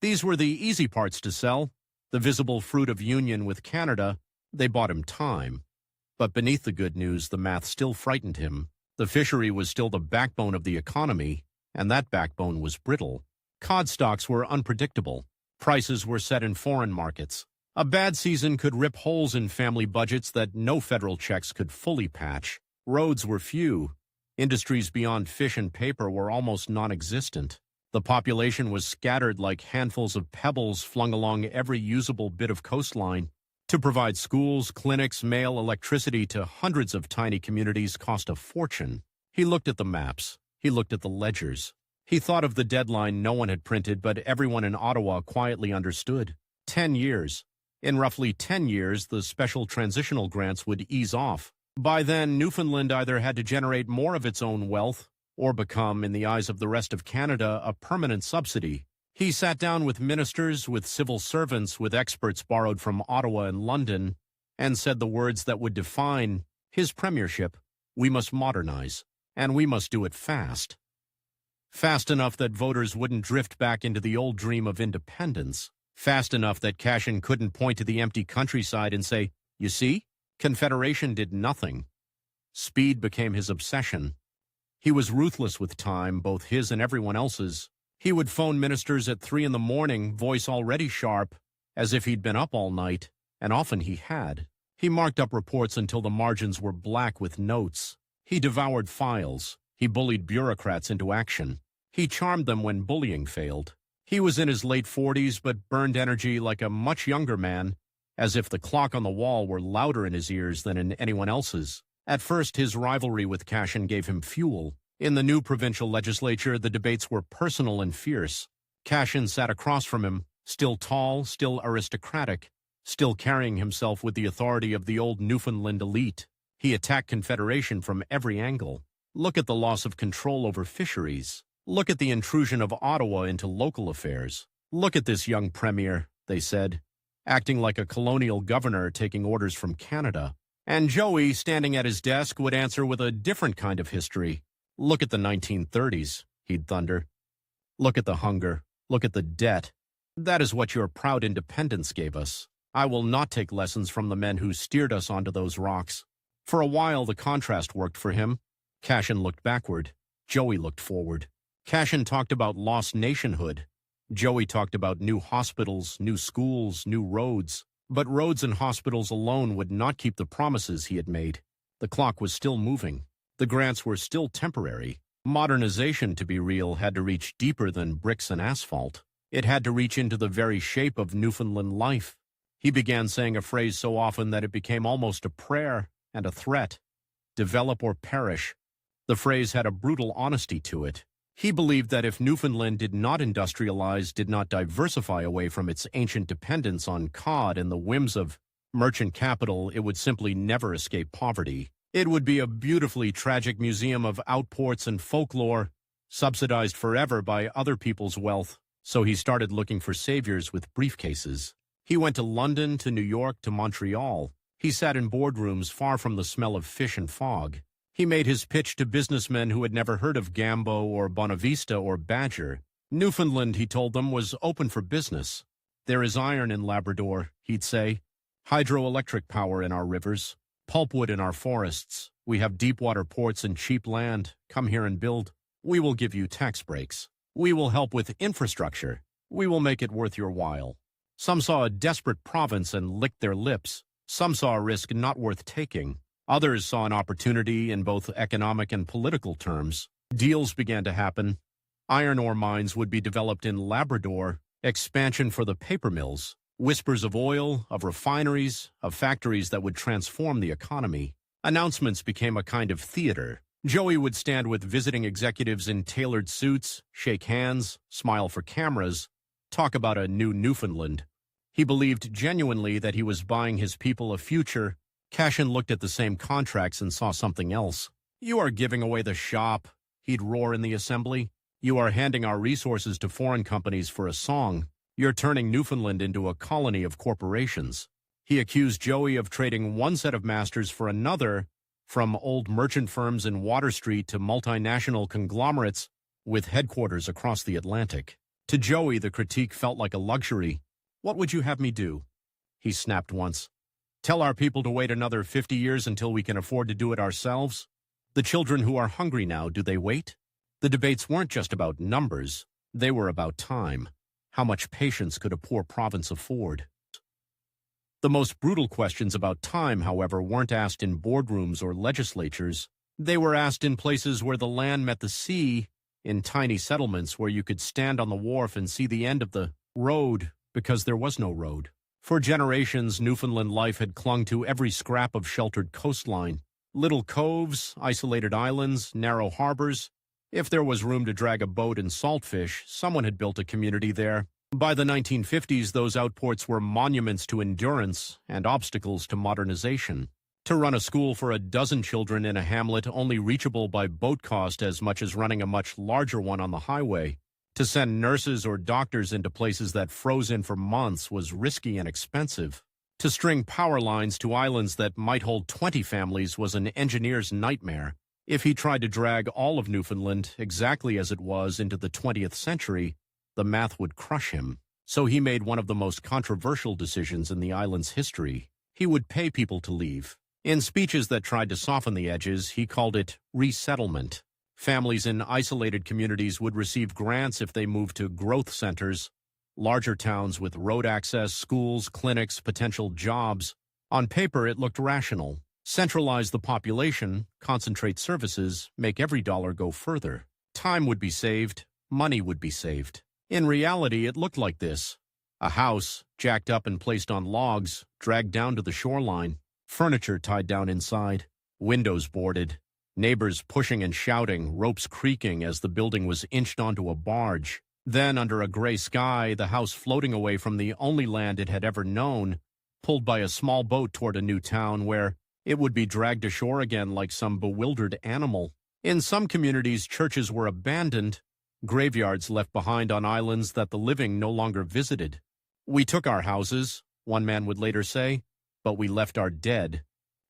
These were the easy parts to sell. The visible fruit of union with Canada. They bought him time. But beneath the good news, the math still frightened him. The fishery was still the backbone of the economy, and that backbone was brittle. Cod stocks were unpredictable. Prices were set in foreign markets. A bad season could rip holes in family budgets that no federal checks could fully patch. Roads were few. Industries beyond fish and paper were almost non-existent. The population was scattered like handfuls of pebbles flung along every usable bit of coastline. To provide schools, clinics, mail, electricity to hundreds of tiny communities cost a fortune. He looked at the maps. He looked at the ledgers. He thought of the deadline no one had printed, but everyone in Ottawa quietly understood. 10 years. In roughly 10 years, the special transitional grants would ease off. By then, Newfoundland either had to generate more of its own wealth or become, in the eyes of the rest of Canada, a permanent subsidy. He sat down with ministers, with civil servants, with experts borrowed from Ottawa and London, and said the words that would define his premiership: we must modernize, and we must do it fast. Fast enough that voters wouldn't drift back into the old dream of independence. Fast enough that Cashin couldn't point to the empty countryside and say, you see, Confederation did nothing. Speed became his obsession. He was ruthless with time, both his and everyone else's. He would phone ministers at 3 a.m, voice already sharp, as if he'd been up all night, and often he had. He marked up reports until the margins were black with notes. He devoured files. He bullied bureaucrats into action. He charmed them when bullying failed. He was in his late 40s, but burned energy like a much younger man, as if the clock on the wall were louder in his ears than in anyone else's. At first, his rivalry with Cashin gave him fuel. In the new provincial legislature, the debates were personal and fierce. Cashin sat across from him, still tall, still aristocratic, still carrying himself with the authority of the old Newfoundland elite. He attacked Confederation from every angle. Look at the loss of control over fisheries. Look at the intrusion of Ottawa into local affairs. Look at this young premier, they said, acting like a colonial governor taking orders from Canada. And Joey, standing at his desk, would answer with a different kind of history. Look at the 1930s, he'd thunder. Look at the hunger. Look at the debt. That is what your proud independence gave us. I will not take lessons from the men who steered us onto those rocks. For a while, the contrast worked for him. Cashin looked backward. Joey looked forward. Cashin talked about lost nationhood. Joey talked about new hospitals, new schools, new roads. But roads and hospitals alone would not keep the promises he had made. The clock was still moving. The grants were still temporary. Modernization, to be real, had to reach deeper than bricks and asphalt. It had to reach into the very shape of Newfoundland life. He began saying a phrase so often that it became almost a prayer and a threat. Develop or perish. The phrase had a brutal honesty to it. He believed that if Newfoundland did not industrialize, did not diversify away from its ancient dependence on cod and the whims of merchant capital, it would simply never escape poverty. It would be a beautifully tragic museum of outports and folklore, subsidized forever by other people's wealth. So he started looking for saviors with briefcases. He went to London, to New York, to Montreal. He sat in boardrooms far from the smell of fish and fog. He made his pitch to businessmen who had never heard of Gambo or Bonavista or Badger. Newfoundland, he told them, was open for business. There is iron in Labrador, he'd say. Hydroelectric power in our rivers. Pulpwood in our forests. We have deep water ports and cheap land. Come here and build. We will give you tax breaks. We will help with infrastructure. We will make it worth your while. Some saw a desperate province and licked their lips. Some saw a risk not worth taking. Others saw an opportunity in both economic and political terms. Deals began to happen. Iron ore mines would be developed in Labrador, expansion for the paper mills, whispers of oil, of refineries, of factories that would transform the economy. Announcements became a kind of theater. Joey would stand with visiting executives in tailored suits, shake hands, smile for cameras, talk about a new Newfoundland. He believed genuinely that he was buying his people a future. Cashin looked at the same contracts and saw something else. You are giving away the shop, he'd roar in the assembly. You are handing our resources to foreign companies for a song. You're turning Newfoundland into a colony of corporations. He accused Joey of trading one set of masters for another, from old merchant firms in Water Street to multinational conglomerates with headquarters across the Atlantic. To Joey, the critique felt like a luxury. What would you have me do? He snapped once. Tell our people to wait another 50 years until we can afford to do it ourselves? The children who are hungry now, do they wait? The debates weren't just about numbers. They were about time. How much patience could a poor province afford? The most brutal questions about time, however, weren't asked in boardrooms or legislatures. They were asked in places where the land met the sea, in tiny settlements where you could stand on the wharf and see the end of the road because there was no road. For generations, Newfoundland life had clung to every scrap of sheltered coastline. Little coves, isolated islands, narrow harbors. If there was room to drag a boat and saltfish, someone had built a community there. By the 1950s, those outports were monuments to endurance and obstacles to modernization. To run a school for a dozen children in a hamlet only reachable by boat cost as much as running a much larger one on the highway. To send nurses or doctors into places that froze in for months was risky and expensive. To string power lines to islands that might hold 20 families was an engineer's nightmare. If he tried to drag all of Newfoundland, exactly as it was, into the 20th century, the math would crush him. So he made one of the most controversial decisions in the island's history. He would pay people to leave. In speeches that tried to soften the edges, he called it resettlement. Families in isolated communities would receive grants if they moved to growth centers, larger towns with road access, schools, clinics, potential jobs. On paper, it looked rational. Centralize the population, concentrate services, make every dollar go further. Time would be saved, money would be saved. In reality, it looked like this. A house, jacked up and placed on logs, dragged down to the shoreline, furniture tied down inside, windows boarded. Neighbors pushing and shouting, ropes creaking as the building was inched onto a barge. Then, under a gray sky, the house floating away from the only land it had ever known, pulled by a small boat toward a new town where it would be dragged ashore again like some bewildered animal. In some communities, churches were abandoned, graveyards left behind on islands that the living no longer visited. "We took our houses," one man would later say, "but we left our dead."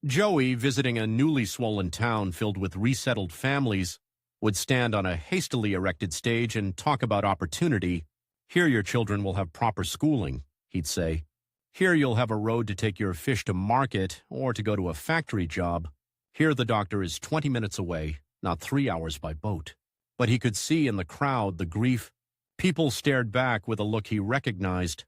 Joey, visiting a newly swollen town filled with resettled families, would stand on a hastily erected stage and talk about opportunity. "Here your children will have proper schooling," he'd say. "Here you'll have a road to take your fish to market or to go to a factory job. Here the doctor is 20 minutes away, not 3 hours by boat." But he could see in the crowd the grief. People stared back with a look he recognized,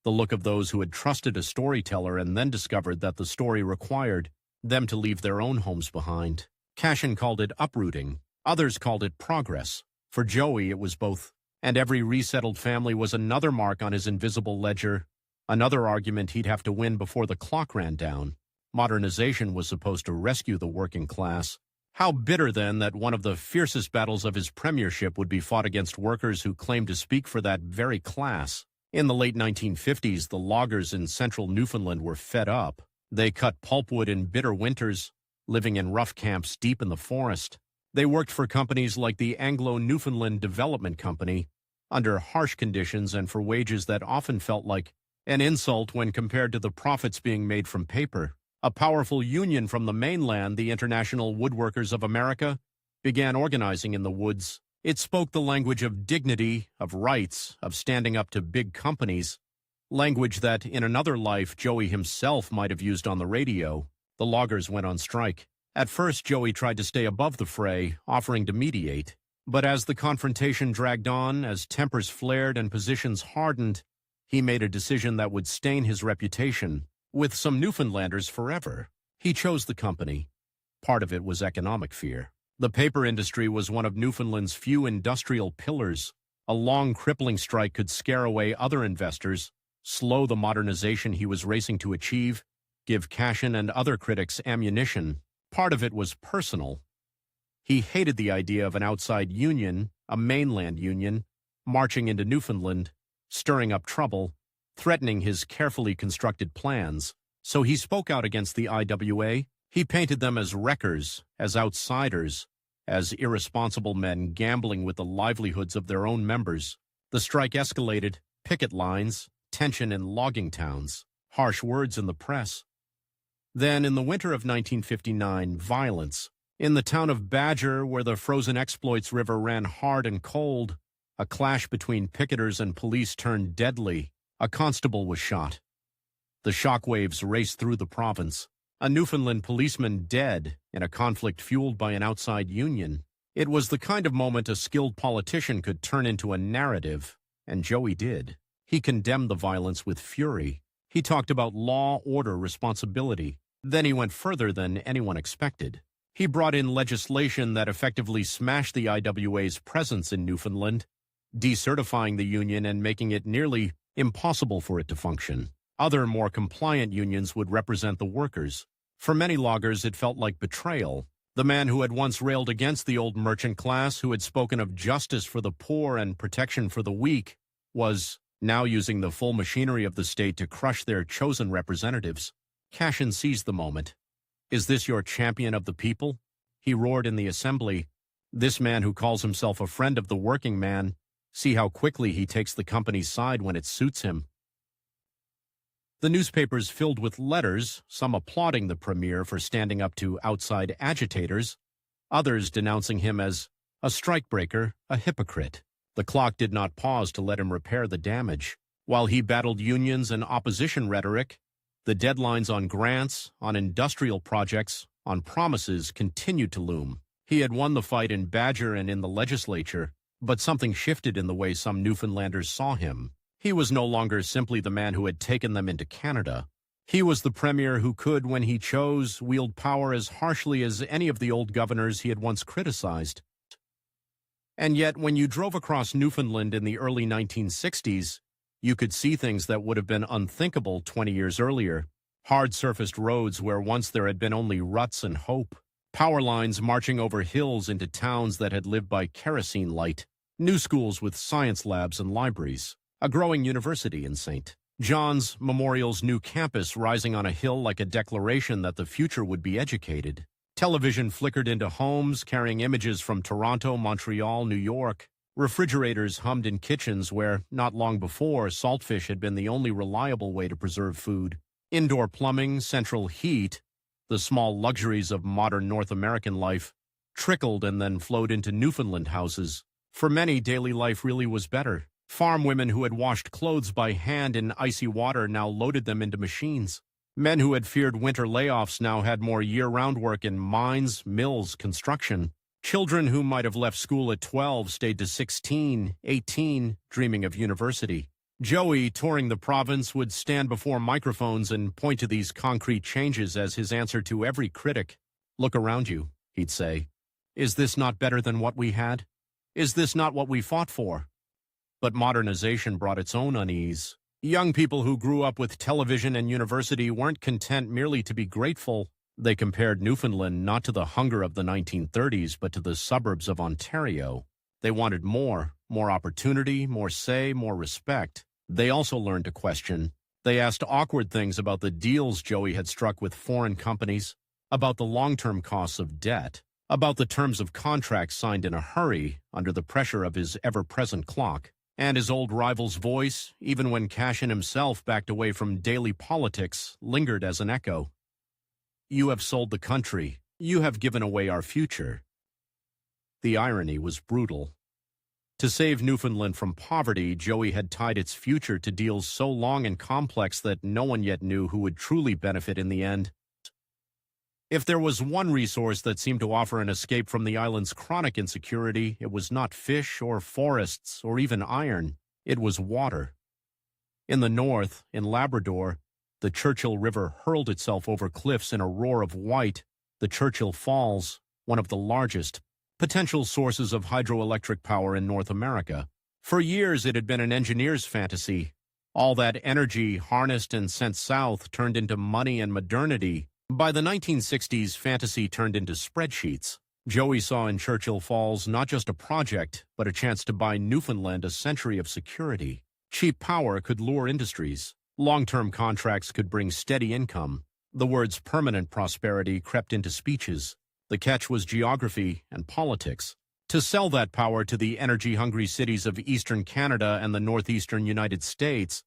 the look of those who had trusted a storyteller and then discovered that the story required them to leave their own homes behind. Cashin called it uprooting. Others called it progress. For Joey, it was both. And every resettled family was another mark on his invisible ledger, another argument he'd have to win before the clock ran down. Modernization was supposed to rescue the working class. How bitter, then, that one of the fiercest battles of his premiership would be fought against workers who claimed to speak for that very class. In the late 1950s, the loggers in central Newfoundland were fed up. They cut pulpwood in bitter winters, living in rough camps deep in the forest. They worked for companies like the Anglo-Newfoundland Development Company, under harsh conditions and for wages that often felt like an insult when compared to the profits being made from paper. A powerful union from the mainland, the International Woodworkers of America, began organizing in the woods. It spoke the language of dignity, of rights, of standing up to big companies, language that in another life Joey himself might have used on the radio. The loggers went on strike. At first, Joey tried to stay above the fray, offering to mediate. But as the confrontation dragged on, as tempers flared and positions hardened, he made a decision that would stain his reputation with some Newfoundlanders forever. He chose the company. Part of it was economic fear. The paper industry was one of Newfoundland's few industrial pillars. A long, crippling strike could scare away other investors, slow the modernization he was racing to achieve, give Cashin and other critics ammunition. Part of it was personal. He hated the idea of an outside union, a mainland union, marching into Newfoundland, stirring up trouble, threatening his carefully constructed plans. So he spoke out against the IWA. He painted them as wreckers, as outsiders, as irresponsible men gambling with the livelihoods of their own members. The strike escalated, picket lines, tension in logging towns, harsh words in the press. Then, in the winter of 1959, violence. In the town of Badger, where the frozen exploits river ran hard and cold, a clash between picketers and police turned deadly. A constable was shot. The shockwaves raced through the province. A Newfoundland policeman dead in a conflict fueled by an outside union. It was the kind of moment a skilled politician could turn into a narrative, and Joey did. He condemned the violence with fury. He talked about law, order, responsibility. Then he went further than anyone expected. He brought in legislation that effectively smashed the IWA's presence in Newfoundland, decertifying the union and making it nearly impossible for it to function. Other, more compliant unions would represent the workers. For many loggers, it felt like betrayal. The man who had once railed against the old merchant class, who had spoken of justice for the poor and protection for the weak, was now using the full machinery of the state to crush their chosen representatives. Cashin seized the moment. "Is this your champion of the people?" he roared in the assembly. "This man who calls himself a friend of the working man, see how quickly he takes the company's side when it suits him." The newspapers filled with letters, some applauding the premier for standing up to outside agitators, others denouncing him as a strikebreaker, a hypocrite. The clock did not pause to let him repair the damage. While he battled unions and opposition rhetoric, the deadlines on grants, on industrial projects, on promises continued to loom. He had won the fight in Badger and in the legislature, but something shifted in the way some Newfoundlanders saw him. He was no longer simply the man who had taken them into Canada. He was the premier who could, when he chose, wield power as harshly as any of the old governors he had once criticized. And yet, when you drove across Newfoundland in the early 1960s, you could see things that would have been unthinkable 20 years earlier. Hard-surfaced roads where once there had been only ruts and hope. Power lines marching over hills into towns that had lived by kerosene light. New schools with science labs and libraries. A growing university in St. John's Memorial's new campus rising on a hill like a declaration that the future would be educated. Television flickered into homes, carrying images from Toronto, Montreal, New York. Refrigerators hummed in kitchens where, not long before, saltfish had been the only reliable way to preserve food. Indoor plumbing, central heat, the small luxuries of modern North American life, trickled and then flowed into Newfoundland houses. For many, daily life really was better. Farm women who had washed clothes by hand in icy water now loaded them into machines. Men who had feared winter layoffs now had more year-round work in mines, mills, construction. Children who might have left school at 12 stayed to 16, 18, dreaming of university. Joey, touring the province, would stand before microphones and point to these concrete changes as his answer to every critic. "Look around you," he'd say. "Is this not better than what we had? Is this not what we fought for?" But modernization brought its own unease. Young people who grew up with television and university weren't content merely to be grateful. They compared Newfoundland not to the hunger of the 1930s, but to the suburbs of Ontario. They wanted more opportunity, more say, more respect. They also learned to question. They asked awkward things about the deals Joey had struck with foreign companies, about the long-term costs of debt, about the terms of contracts signed in a hurry under the pressure of his ever-present clock. And his old rival's voice, even when Cashin himself backed away from daily politics, lingered as an echo. "You have sold the country. You have given away our future." The irony was brutal. To save Newfoundland from poverty, Joey had tied its future to deals so long and complex that no one yet knew who would truly benefit in the end. If there was one resource that seemed to offer an escape from the island's chronic insecurity, it was not fish or forests or even iron. It was water. In the north, in Labrador, the Churchill River hurled itself over cliffs in a roar of white. The Churchill Falls, one of the largest potential sources of hydroelectric power in North America. For years, it had been an engineer's fantasy. All that energy harnessed and sent south turned into money and modernity. By the 1960s, fantasy turned into spreadsheets. Joey saw in Churchill Falls not just a project, but a chance to buy Newfoundland a century of security. Cheap power could lure industries. Long-term contracts could bring steady income. The words permanent prosperity crept into speeches. The catch was geography and politics. To sell that power to the energy-hungry cities of eastern Canada and the northeastern United States,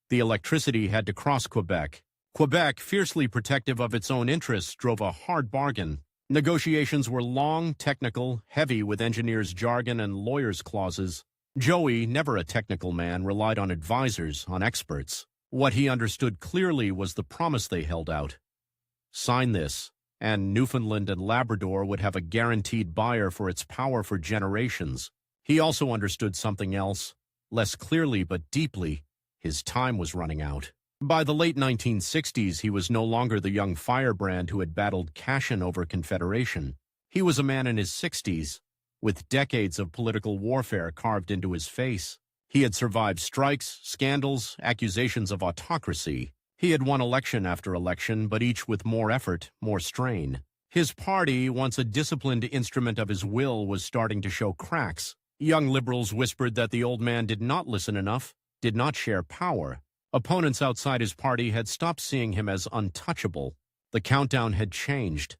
the electricity had to cross Quebec. Quebec, fiercely protective of its own interests, drove a hard bargain. Negotiations were long, technical, heavy with engineers' jargon and lawyers' clauses. Joey, never a technical man, relied on advisors, on experts. What he understood clearly was the promise they held out. Sign this, and Newfoundland and Labrador would have a guaranteed buyer for its power for generations. He also understood something else. Less clearly but deeply, his time was running out. By the late 1960s, he was no longer the young firebrand who had battled Cashin over Confederation. He was a man in his 60s, with decades of political warfare carved into his face. He had survived strikes, scandals, accusations of autocracy. He had won election after election, but each with more effort, more strain. His party, once a disciplined instrument of his will, was starting to show cracks. Young liberals whispered that the old man did not listen enough, did not share power. Opponents outside his party had stopped seeing him as untouchable. The countdown had changed.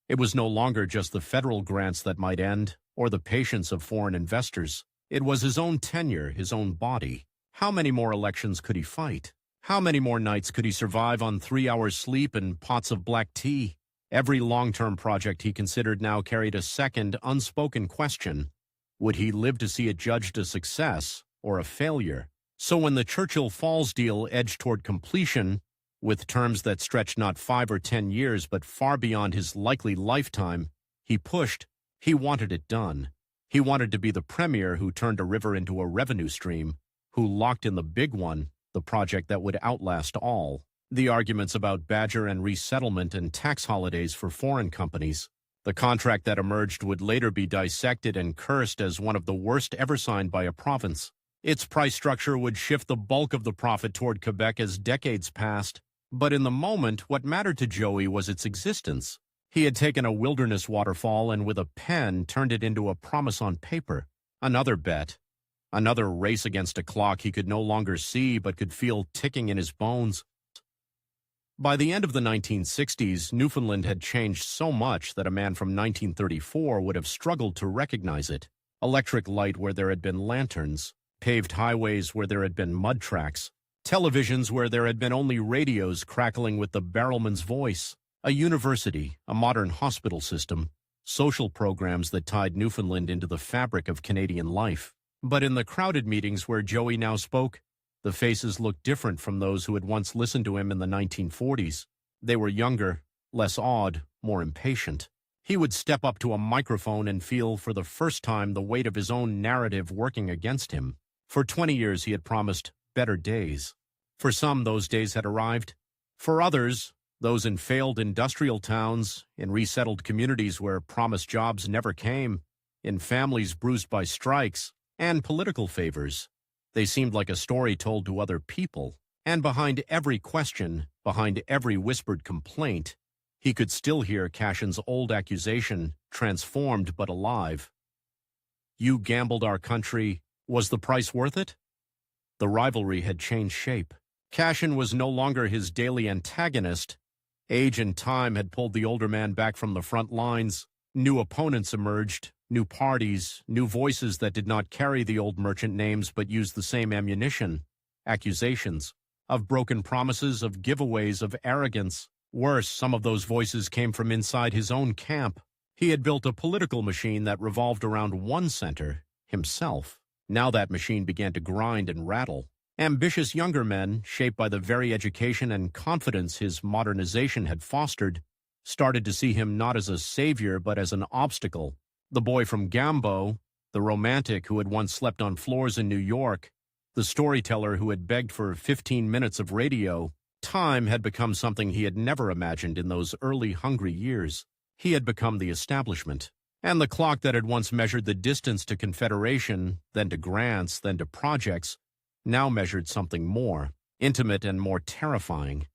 It was no longer just the federal grants that might end, or the patience of foreign investors. It was his own tenure, his own body. How many more elections could he fight? How many more nights could he survive on 3 hours sleep and pots of black tea? Every long-term project he considered now carried a second, unspoken question. Would he live to see it judged a success or a failure? So when the Churchill Falls deal edged toward completion, with terms that stretched not 5 or 10 years but far beyond his likely lifetime, he pushed. He wanted it done. He wanted to be the premier who turned a river into a revenue stream, who locked in the big one, the project that would outlast all. The arguments about Badger and resettlement and tax holidays for foreign companies. The contract that emerged would later be dissected and cursed as one of the worst ever signed by a province. Its price structure would shift the bulk of the profit toward Quebec as decades passed. But in the moment, what mattered to Joey was its existence. He had taken a wilderness waterfall and with a pen turned it into a promise on paper. Another bet. Another race against a clock he could no longer see but could feel ticking in his bones. By the end of the 1960s, Newfoundland had changed so much that a man from 1934 would have struggled to recognize it. Electric light where there had been lanterns, paved highways where there had been mud tracks, televisions where there had been only radios crackling with the barrelman's voice, a university, a modern hospital system, social programs that tied Newfoundland into the fabric of Canadian life. But in the crowded meetings where Joey now spoke, the faces looked different from those who had once listened to him in the 1940s. They were younger, less awed, more impatient. He would step up to a microphone and feel for the first time the weight of his own narrative working against him. For 20 years he had promised better days. For some, those days had arrived. For others, those in failed industrial towns, in resettled communities where promised jobs never came, in families bruised by strikes and political favors, they seemed like a story told to other people. And behind every question, behind every whispered complaint, he could still hear Cashin's old accusation, transformed but alive. "You gambled our country. Was the price worth it?" The rivalry had changed shape. Cashin was no longer his daily antagonist. Age and time had pulled the older man back from the front lines. New opponents emerged, new parties, new voices that did not carry the old merchant names but used the same ammunition. Accusations of broken promises, of giveaways, of arrogance. Worse, some of those voices came from inside his own camp. He had built a political machine that revolved around one center, himself. Now that machine began to grind and rattle. Ambitious younger men, shaped by the very education and confidence his modernization had fostered, started to see him not as a savior but as an obstacle. The boy from Gambo, the romantic who had once slept on floors in New York, the storyteller who had begged for 15 minutes of radio, time had become something he had never imagined in those early hungry years. He had become the establishment. And the clock that had once measured the distance to Confederation, then to grants, then to projects, now measured something more, intimate and more terrifying.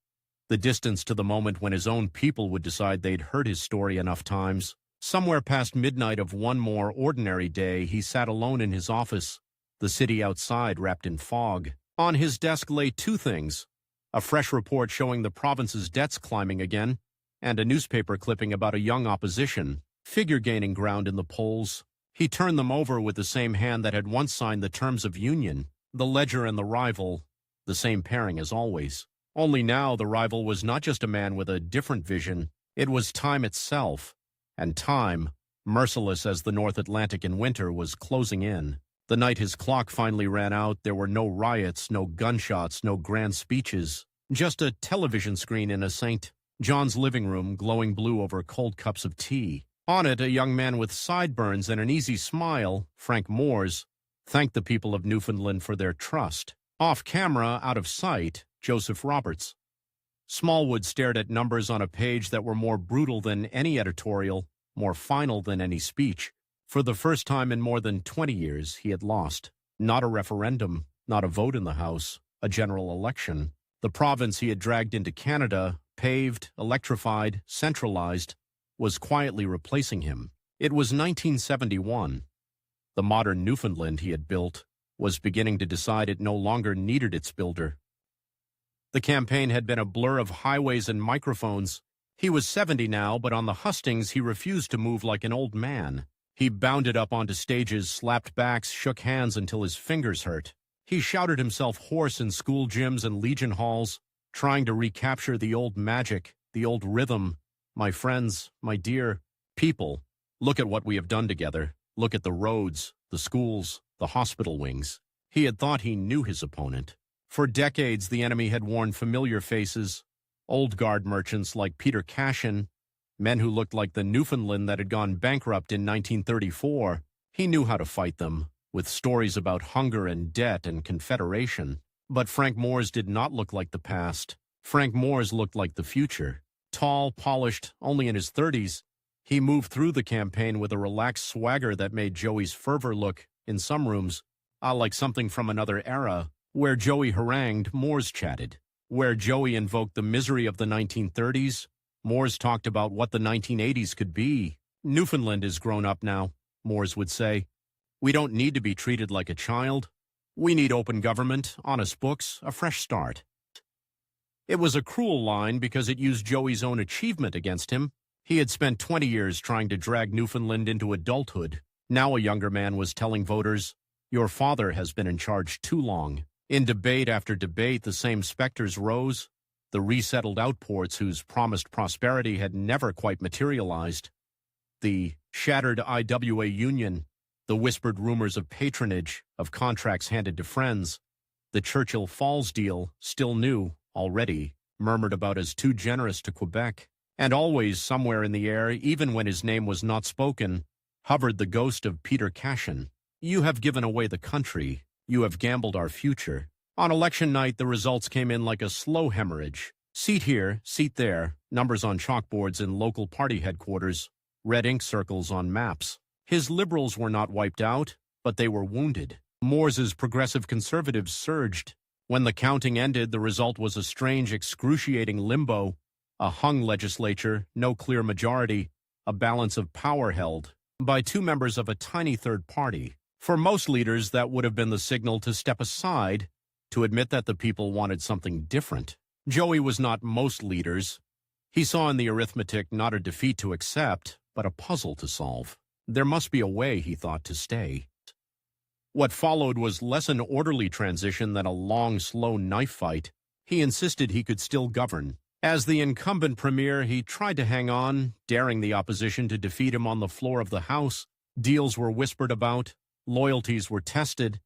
The distance to the moment when his own people would decide they'd heard his story enough times. Somewhere past midnight of one more ordinary day, he sat alone in his office, the city outside wrapped in fog. On his desk lay two things: a fresh report showing the province's debts climbing again, and a newspaper clipping about a young opposition, figure gaining ground in the polls. He turned them over with the same hand that had once signed the terms of union, the ledger and the rival, the same pairing as always. Only now the rival was not just a man with a different vision, it was time itself. And time, merciless as the North Atlantic in winter, was closing in. The night his clock finally ran out, there were no riots, no gunshots, no grand speeches, just a television screen in a St. John's living room glowing blue over cold cups of tea. On it, a young man with sideburns and an easy smile, Frank Moores, thanked the people of Newfoundland for their trust. Off camera, out of sight, Joseph Roberts. Smallwood stared at numbers on a page that were more brutal than any editorial, more final than any speech. For the first time in more than 20 years, he had lost. Not a referendum, not a vote in the House, a general election. The province he had dragged into Canada, paved, electrified, centralized, was quietly replacing him. It was 1971. The modern Newfoundland he had built was beginning to decide it no longer needed its builder. The campaign had been a blur of highways and microphones. He was 70 now, but on the hustings he refused to move like an old man. He bounded up onto stages, slapped backs, shook hands until his fingers hurt. He shouted himself hoarse in school gyms and Legion halls, trying to recapture the old magic, the old rhythm. My friends, my dear people, look at what we have done together. Look at the roads, the schools, the hospital wings. He had thought he knew his opponent. For decades, the enemy had worn familiar faces, old guard merchants like Peter Cashin, men who looked like the Newfoundland that had gone bankrupt in 1934. He knew how to fight them, with stories about hunger and debt and Confederation. But Frank Moores did not look like the past. Frank Moores looked like the future. Tall, polished, only in his 30s, he moved through the campaign with a relaxed swagger that made Joey's fervor look, in some rooms, like something from another era. Where Joey harangued, Moores chatted. Where Joey invoked the misery of the 1930s, Moores talked about what the 1980s could be. Newfoundland is grown up now, Moores would say. We don't need to be treated like a child. We need open government, honest books, a fresh start. It was a cruel line because it used Joey's own achievement against him. He had spent 20 years trying to drag Newfoundland into adulthood. Now a younger man was telling voters, "Your father has been in charge too long." In debate after debate, the same specters rose, the resettled outports whose promised prosperity had never quite materialized, the shattered IWA union, the whispered rumors of patronage, of contracts handed to friends, the Churchill Falls deal, still new, already, murmured about as too generous to Quebec. And always somewhere in the air, even when his name was not spoken, hovered the ghost of Peter Cashin. "You have given away the country. You have gambled our future." On election night, the results came in like a slow hemorrhage. Seat here, seat there, numbers on chalkboards in local party headquarters, red ink circles on maps. His Liberals were not wiped out, but they were wounded. Moore's progressive Conservatives surged. When the counting ended, the result was a strange, excruciating limbo, a hung legislature, no clear majority, a balance of power held by two members of a tiny third party. For most leaders, that would have been the signal to step aside, to admit that the people wanted something different. Joey was not most leaders. He saw in the arithmetic not a defeat to accept, but a puzzle to solve. There must be a way, he thought, to stay. What followed was less an orderly transition than a long, slow knife fight. He insisted he could still govern. As the incumbent premier, he tried to hang on, daring the opposition to defeat him on the floor of the House. Deals were whispered about. Loyalties were tested.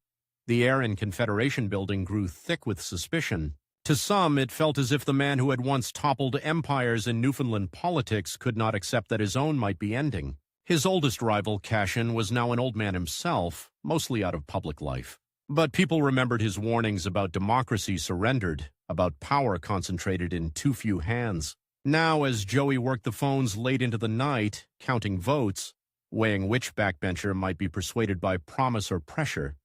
The air in Confederation Building grew thick with suspicion. To some, it felt as if the man who had once toppled empires in Newfoundland politics could not accept that his own might be ending. His oldest rival, Cashin, was now an old man himself, mostly out of public life. But people remembered his warnings about democracy surrendered, about power concentrated in too few hands. Now, as Joey worked the phones late into the night, counting votes, weighing which backbencher might be persuaded by promise or pressure,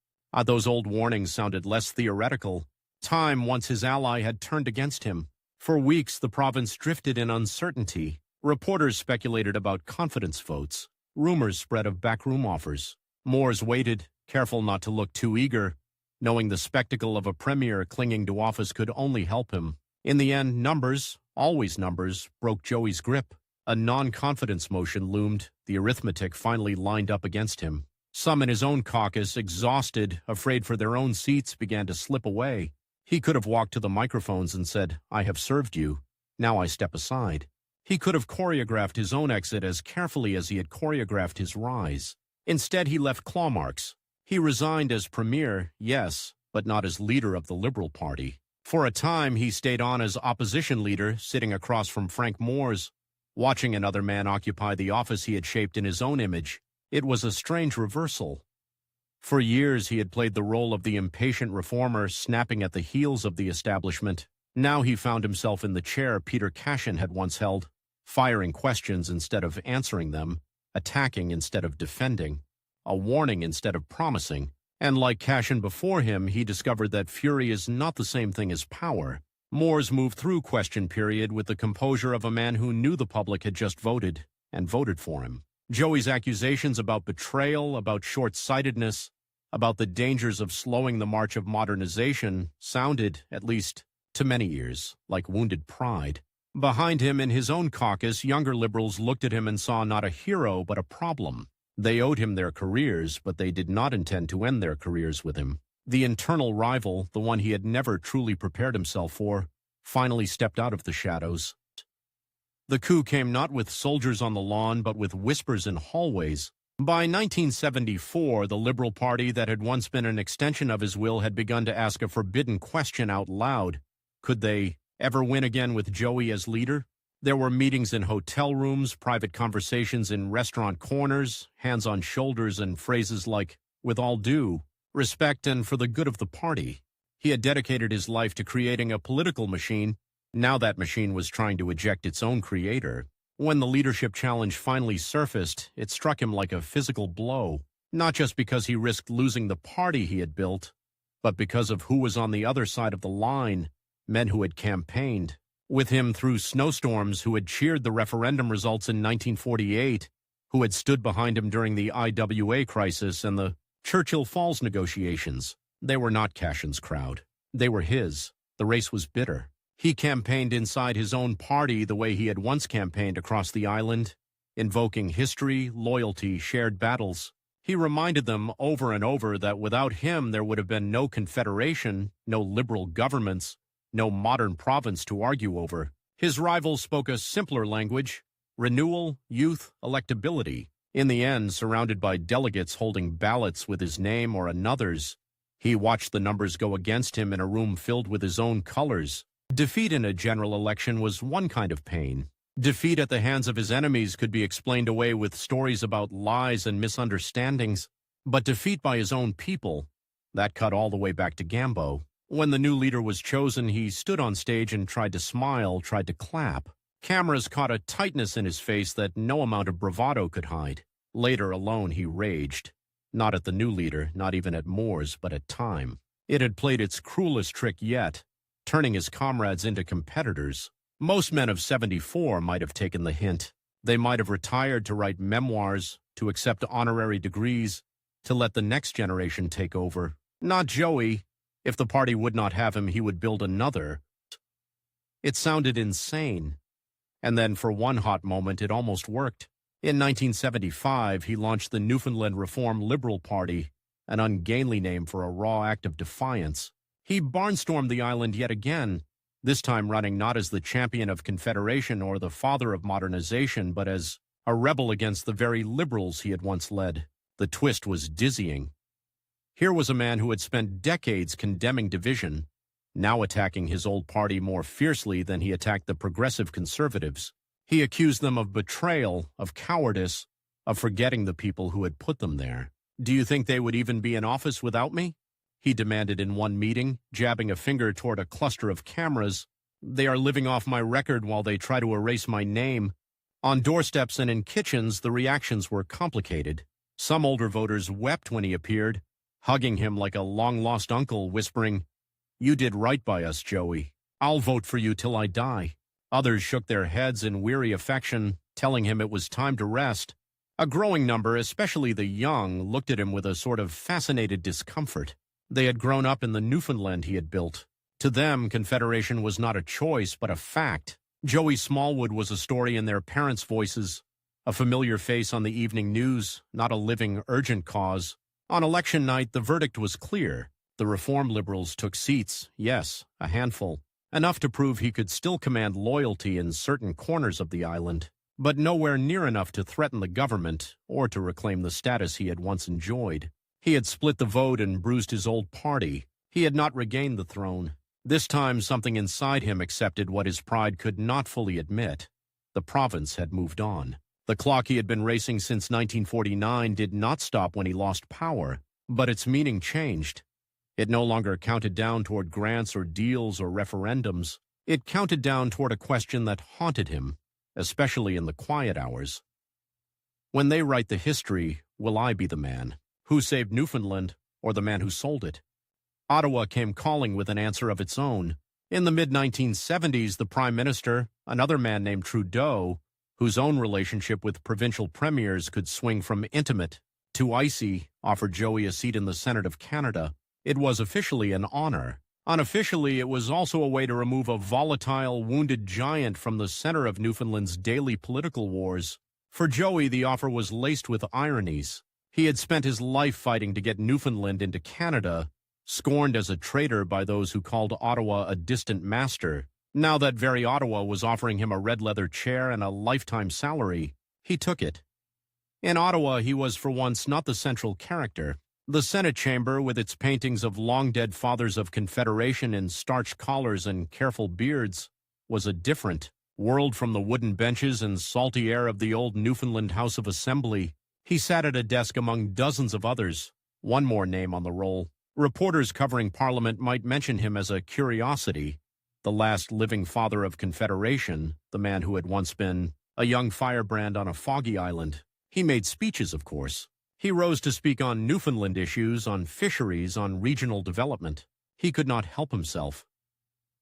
those old warnings sounded less theoretical. Time, once his ally, had turned against him. For weeks, the province drifted in uncertainty. Reporters speculated about confidence votes. Rumors spread of backroom offers. Moore's waited, careful not to look too eager, knowing the spectacle of a premier clinging to office could only help him. In the end, numbers, always numbers, broke Joey's grip. A non-confidence motion loomed. The arithmetic finally lined up against him. Some in his own caucus, exhausted, afraid for their own seats, began to slip away. He could have walked to the microphones and said, "I have served you. Now I step aside." He could have choreographed his own exit as carefully as he had choreographed his rise. Instead, he left claw marks. He resigned as premier, yes, but not as leader of the Liberal Party. For a time, he stayed on as opposition leader, sitting across from Frank Moore's, watching another man occupy the office he had shaped in his own image. It was a strange reversal. For years, he had played the role of the impatient reformer snapping at the heels of the establishment. Now he found himself in the chair Peter Cashin had once held, firing questions instead of answering them, attacking instead of defending, a warning instead of promising. And like Cashin before him, he discovered that fury is not the same thing as power. Moore's moved through question period with the composure of a man who knew the public had just voted, and voted for him. Joey's accusations about betrayal, about short-sightedness, about the dangers of slowing the march of modernization sounded, at least to many ears, like wounded pride. Behind him in his own caucus, younger Liberals looked at him and saw not a hero but a problem. They owed him their careers, but they did not intend to end their careers with him. The internal rival, the one he had never truly prepared himself for, finally stepped out of the shadows. The coup came not with soldiers on the lawn, but with whispers in hallways. By 1974, the Liberal Party that had once been an extension of his will had begun to ask a forbidden question out loud. Could they ever win again with Joey as leader? There were meetings in hotel rooms, private conversations in restaurant corners, hands on shoulders, and phrases like, "with all due respect and for the good of the party." He had dedicated his life to creating a political machine. Now that machine was trying to eject its own creator. When the leadership challenge finally surfaced, it struck him like a physical blow, not just because he risked losing the party he had built, but because of who was on the other side of the line, men who had campaigned with him through snowstorms, who had cheered the referendum results in 1948, who had stood behind him during the IWA crisis and the Churchill Falls negotiations. They were not Cashin's crowd. They were his. The race was bitter. He campaigned inside his own party the way he had once campaigned across the island, invoking history, loyalty, shared battles. He reminded them over and over that without him there would have been no confederation, no liberal governments, no modern province to argue over. His rivals spoke a simpler language: renewal, youth, electability. In the end, surrounded by delegates holding ballots with his name or another's, he watched the numbers go against him in a room filled with his own colors. Defeat in a general election was one kind of pain. Defeat at the hands of his enemies could be explained away with stories about lies and misunderstandings. But defeat by his own people, that cut all the way back to Gambo. When the new leader was chosen, he stood on stage and tried to smile, tried to clap. Cameras caught a tightness in his face that no amount of bravado could hide. Later, alone, he raged. Not at the new leader, not even at Moore's, but at time. It had played its cruelest trick yet, turning his comrades into competitors. Most men of 74 might have taken the hint. They might have retired to write memoirs, to accept honorary degrees, to let the next generation take over. Not Joey. If the party would not have him, he would build another. It sounded insane. And then for one hot moment, it almost worked. In 1975, he launched the Newfoundland Reform Liberal Party, an ungainly name for a raw act of defiance. He barnstormed the island yet again, this time running not as the champion of Confederation or the father of modernization, but as a rebel against the very liberals he had once led. The twist was dizzying. Here was a man who had spent decades condemning division, now attacking his old party more fiercely than he attacked the progressive conservatives. He accused them of betrayal, of cowardice, of forgetting the people who had put them there. "Do you think they would even be in office without me?" he demanded in one meeting, jabbing a finger toward a cluster of cameras. "They are living off my record while they try to erase my name." On doorsteps and in kitchens, the reactions were complicated. Some older voters wept when he appeared, hugging him like a long-lost uncle, whispering, "You did right by us, Joey. I'll vote for you till I die." Others shook their heads in weary affection, telling him it was time to rest. A growing number, especially the young, looked at him with a sort of fascinated discomfort. They had grown up in the Newfoundland he had built. To them, Confederation was not a choice, but a fact. Joey Smallwood was a story in their parents' voices, a familiar face on the evening news, not a living, urgent cause. On election night, the verdict was clear. The Reform Liberals took seats, yes, a handful, enough to prove he could still command loyalty in certain corners of the island, but nowhere near enough to threaten the government or to reclaim the status he had once enjoyed. He had split the vote and bruised his old party. He had not regained the throne. This time, something inside him accepted what his pride could not fully admit. The province had moved on. The clock he had been racing since 1949 did not stop when he lost power, but its meaning changed. It no longer counted down toward grants or deals or referendums. It counted down toward a question that haunted him, especially in the quiet hours. When they write the history, will I be the man? Who saved Newfoundland, or the man who sold it? Ottawa came calling with an answer of its own. In the mid-1970s, the Prime Minister, another man named Trudeau, whose own relationship with provincial premiers could swing from intimate to icy, offered Joey a seat in the Senate of Canada. It was officially an honor. Unofficially, it was also a way to remove a volatile, wounded giant from the center of Newfoundland's daily political wars. For Joey, the offer was laced with ironies. He had spent his life fighting to get Newfoundland into Canada, scorned as a traitor by those who called Ottawa a distant master. Now that very Ottawa was offering him a red leather chair and a lifetime salary, he took it. In Ottawa, he was for once not the central character. The Senate chamber, with its paintings of long-dead fathers of Confederation in starched collars and careful beards, was a different world from the wooden benches and salty air of the old Newfoundland House of Assembly. He sat at a desk among dozens of others, one more name on the roll. Reporters covering Parliament might mention him as a curiosity, the last living father of Confederation, the man who had once been a young firebrand on a foggy island. He made speeches, of course. He rose to speak on Newfoundland issues, on fisheries, on regional development. He could not help himself.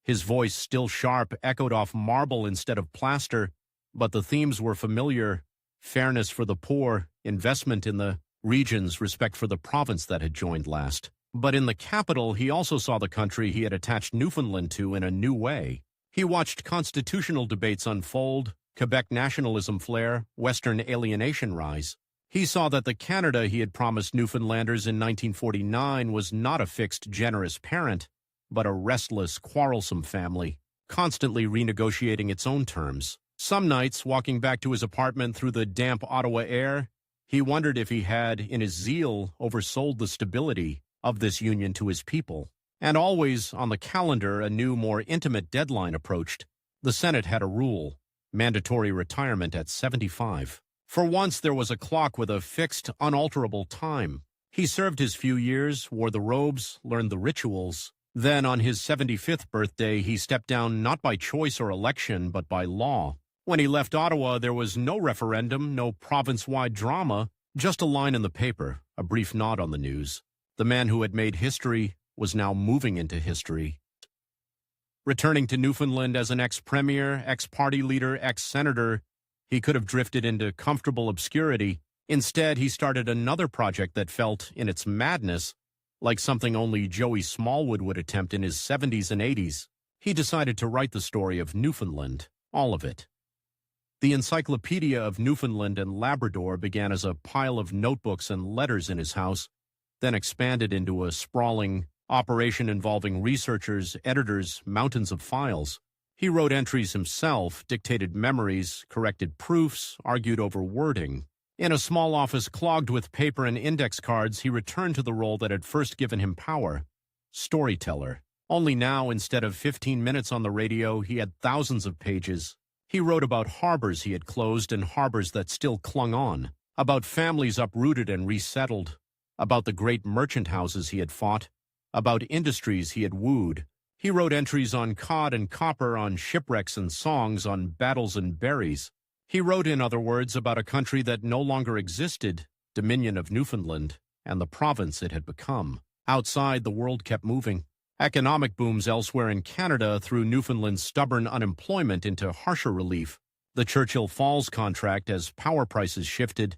His voice, still sharp, echoed off marble instead of plaster, but the themes were familiar: fairness for the poor, investment in the regions, respect for the province that had joined last. But in the capital, he also saw the country he had attached Newfoundland to in a new way. He watched constitutional debates unfold, Quebec nationalism flare, Western alienation rise. He saw that the Canada he had promised Newfoundlanders in 1949 was not a fixed, generous parent, but a restless, quarrelsome family, constantly renegotiating its own terms. Some nights, walking back to his apartment through the damp Ottawa air, he wondered if he had, in his zeal, oversold the stability of this union to his people. And always, on the calendar, a new, more intimate deadline approached. The Senate had a rule: mandatory retirement at 75. For once, there was a clock with a fixed, unalterable time. He served his few years, wore the robes, learned the rituals. Then, on his 75th birthday, he stepped down not by choice or election, but by law. When he left Ottawa, there was no referendum, no province-wide drama, just a line in the paper, a brief nod on the news. The man who had made history was now moving into history. Returning to Newfoundland as an ex-premier, ex-party leader, ex-senator, he could have drifted into comfortable obscurity. Instead, he started another project that felt, in its madness, like something only Joey Smallwood would attempt in his 70s and 80s. He decided to write the story of Newfoundland, all of it. The Encyclopedia of Newfoundland and Labrador began as a pile of notebooks and letters in his house, then expanded into a sprawling operation involving researchers, editors, mountains of files. He wrote entries himself, dictated memories, corrected proofs, argued over wording. In a small office clogged with paper and index cards, he returned to the role that had first given him power: storyteller. Only now, instead of 15 minutes on the radio, he had thousands of pages. He wrote about harbors he had closed and harbors that still clung on, about families uprooted and resettled, about the great merchant houses he had fought, about industries he had wooed. He wrote entries on cod and copper, on shipwrecks and songs, on battles and berries. He wrote, in other words, about a country that no longer existed, Dominion of Newfoundland, and the province it had become. Outside, the world kept moving. Economic booms elsewhere in Canada threw Newfoundland's stubborn unemployment into harsher relief. The Churchill Falls contract, as power prices shifted,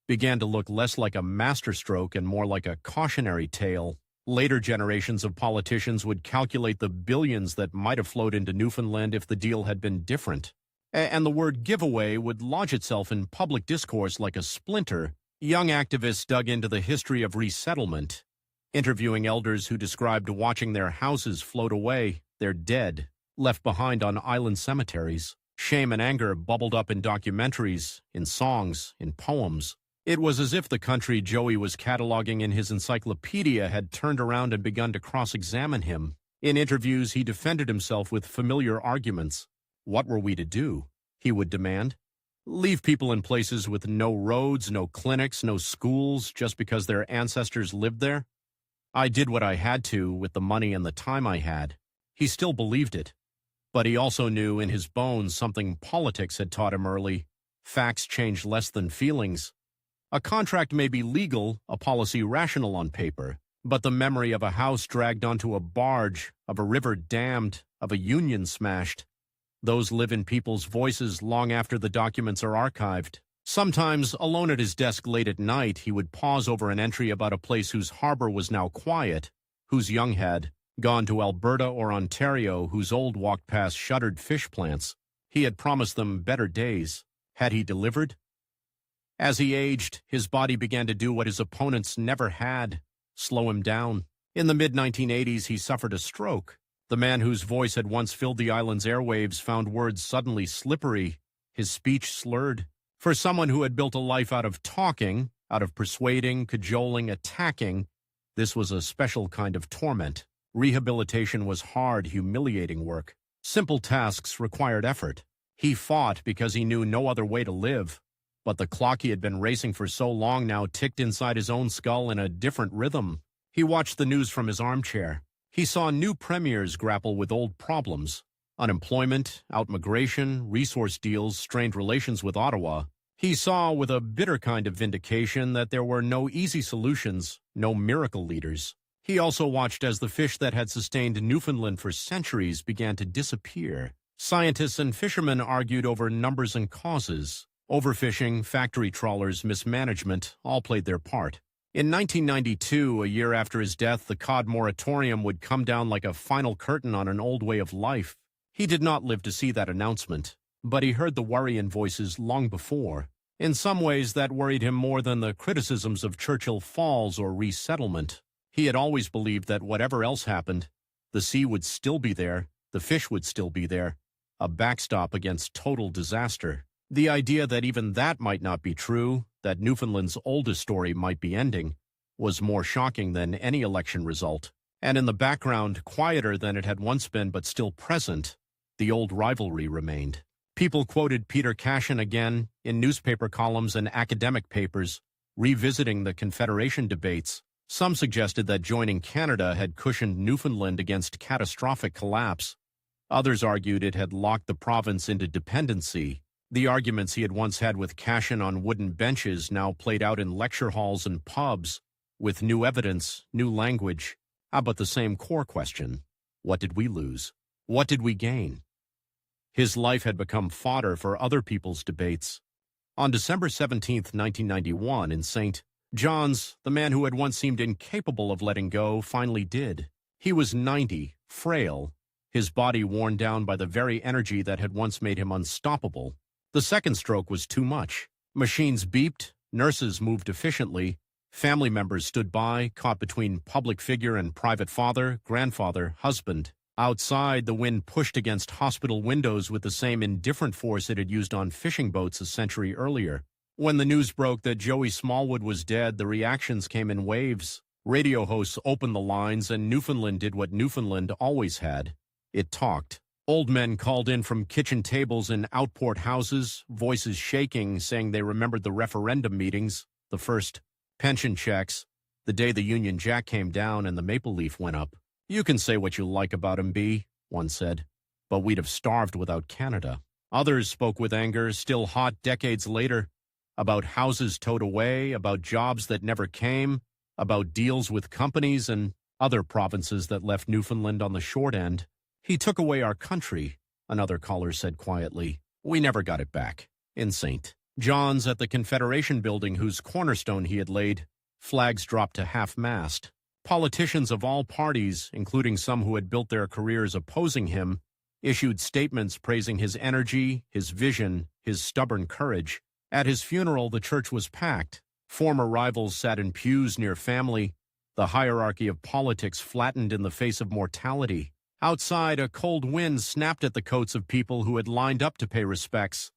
began to look less like a masterstroke and more like a cautionary tale. Later generations of politicians would calculate the billions that might have flowed into Newfoundland if the deal had been different. And the word giveaway would lodge itself in public discourse like a splinter. Young activists dug into the history of resettlement, interviewing elders who described watching their houses float away, their dead, left behind on island cemeteries. Shame and anger bubbled up in documentaries, in songs, in poems. It was as if the country Joey was cataloging in his encyclopedia had turned around and begun to cross-examine him. In interviews, he defended himself with familiar arguments. What were we to do? He would demand. Leave people in places with no roads, no clinics, no schools, just because their ancestors lived there? I did what I had to with the money and the time I had. He still believed it. But he also knew in his bones something politics had taught him early. Facts change less than feelings. A contract may be legal, a policy rational on paper, but the memory of a house dragged onto a barge, of a river dammed, of a union smashed, those live in people's voices long after the documents are archived. Sometimes, alone at his desk late at night, he would pause over an entry about a place whose harbor was now quiet, whose young had gone to Alberta or Ontario, whose old walked past shuttered fish plants. He had promised them better days. Had he delivered? As he aged, his body began to do what his opponents never had: slow him down. In the mid-1980s, he suffered a stroke. The man whose voice had once filled the island's airwaves found words suddenly slippery, his speech slurred. For someone who had built a life out of talking, out of persuading, cajoling, attacking, this was a special kind of torment. Rehabilitation was hard, humiliating work. Simple tasks required effort. He fought because he knew no other way to live. But the clock he had been racing for so long now ticked inside his own skull in a different rhythm. He watched the news from his armchair. He saw new premiers grapple with old problems: unemployment, outmigration, resource deals, strained relations with Ottawa. He saw with a bitter kind of vindication that there were no easy solutions, no miracle leaders. He also watched as the fish that had sustained Newfoundland for centuries began to disappear. Scientists and fishermen argued over numbers and causes. Overfishing, factory trawlers, mismanagement all played their part. In 1992, a year after his death, the cod moratorium would come down like a final curtain on an old way of life. He did not live to see that announcement, but he heard the worry in voices long before. In some ways, that worried him more than the criticisms of Churchill Falls or resettlement. He had always believed that whatever else happened, the sea would still be there, the fish would still be there, a backstop against total disaster. The idea that even that might not be true, that Newfoundland's oldest story might be ending, was more shocking than any election result. And in the background, quieter than it had once been but still present, the old rivalry remained. People quoted Peter Cashin again in newspaper columns and academic papers, revisiting the Confederation debates. Some suggested that joining Canada had cushioned Newfoundland against catastrophic collapse. Others argued it had locked the province into dependency. The arguments he had once had with Cashin on wooden benches now played out in lecture halls and pubs, with new evidence, new language, but the same core question: what did we lose? What did we gain? His life had become fodder for other people's debates. On December 17, 1991, in St. John's, the man who had once seemed incapable of letting go finally did. He was 90, frail, his body worn down by the very energy that had once made him unstoppable. The second stroke was too much. Machines beeped, nurses moved efficiently, family members stood by, caught between public figure and private father, grandfather, husband. Outside, the wind pushed against hospital windows with the same indifferent force it had used on fishing boats a century earlier. When the news broke that Joey Smallwood was dead, the reactions came in waves. Radio hosts opened the lines, and Newfoundland did what Newfoundland always had. It talked. Old men called in from kitchen tables in outport houses, voices shaking, saying they remembered the referendum meetings, the first pension checks, the day the Union Jack came down and the maple leaf went up. "You can say what you like about him, B," one said, "but we'd have starved without Canada." Others spoke with anger, still hot decades later, about houses towed away, about jobs that never came, about deals with companies and other provinces that left Newfoundland on the short end. "He took away our country," another caller said quietly. "We never got it back." In St. John's, at the Confederation building whose cornerstone he had laid, flags dropped to half-mast. Politicians of all parties, including some who had built their careers opposing him, issued statements praising his energy, his vision, his stubborn courage. At his funeral, the church was packed. Former rivals sat in pews near family. The hierarchy of politics flattened in the face of mortality. Outside, a cold wind snapped at the coats of people who had lined up to pay respects.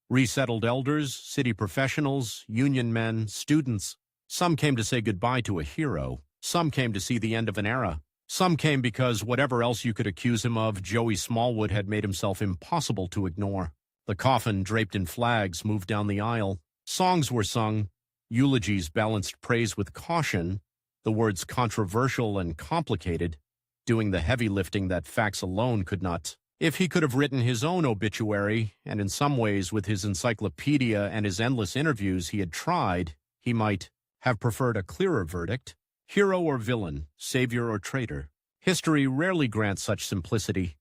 Resettled elders, city professionals, union men, students. Some came to say goodbye to a hero. Some came to see the end of an era. Some came because whatever else you could accuse him of, Joey Smallwood had made himself impossible to ignore. The coffin, draped in flags, moved down the aisle. Songs were sung. Eulogies balanced praise with caution, the words controversial and complicated, doing the heavy lifting that facts alone could not. If he could have written his own obituary, and in some ways with his encyclopedia and his endless interviews he had tried, he might have preferred a clearer verdict. Hero or villain, savior or traitor. History rarely grants such simplicity.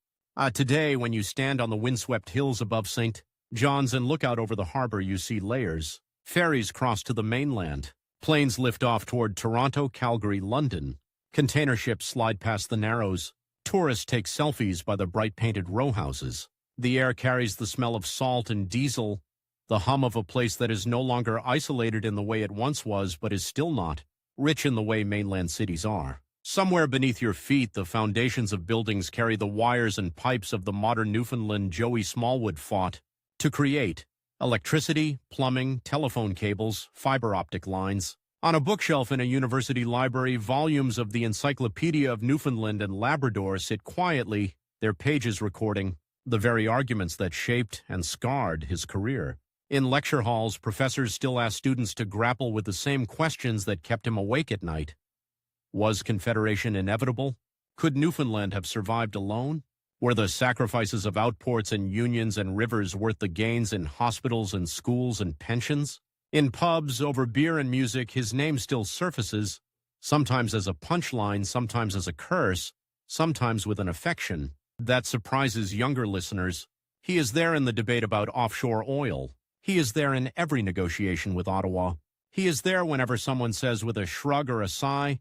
Today, when you stand on the windswept hills above St. John's and look out over the harbor, you see layers. Ferries cross to the mainland. Planes lift off toward Toronto, Calgary, London. Container ships slide past the Narrows. Tourists take selfies by the bright-painted row houses. The air carries the smell of salt and diesel, the hum of a place that is no longer isolated in the way it once was, but is still not, rich in the way mainland cities are. Somewhere beneath your feet, the foundations of buildings carry the wires and pipes of the modern Newfoundland Joey Smallwood fought to create: electricity, plumbing, telephone cables, fiber optic lines. On a bookshelf in a university library, volumes of the Encyclopedia of Newfoundland and Labrador sit quietly, their pages recording the very arguments that shaped and scarred his career. In lecture halls, professors still ask students to grapple with the same questions that kept him awake at night. Was Confederation inevitable? Could Newfoundland have survived alone? Were the sacrifices of outports and unions and rivers worth the gains in hospitals and schools and pensions? In pubs, over beer and music, his name still surfaces, sometimes as a punchline, sometimes as a curse, sometimes with an affection that surprises younger listeners. He is there in the debate about offshore oil. He is there in every negotiation with Ottawa. He is there whenever someone says with a shrug or a sigh,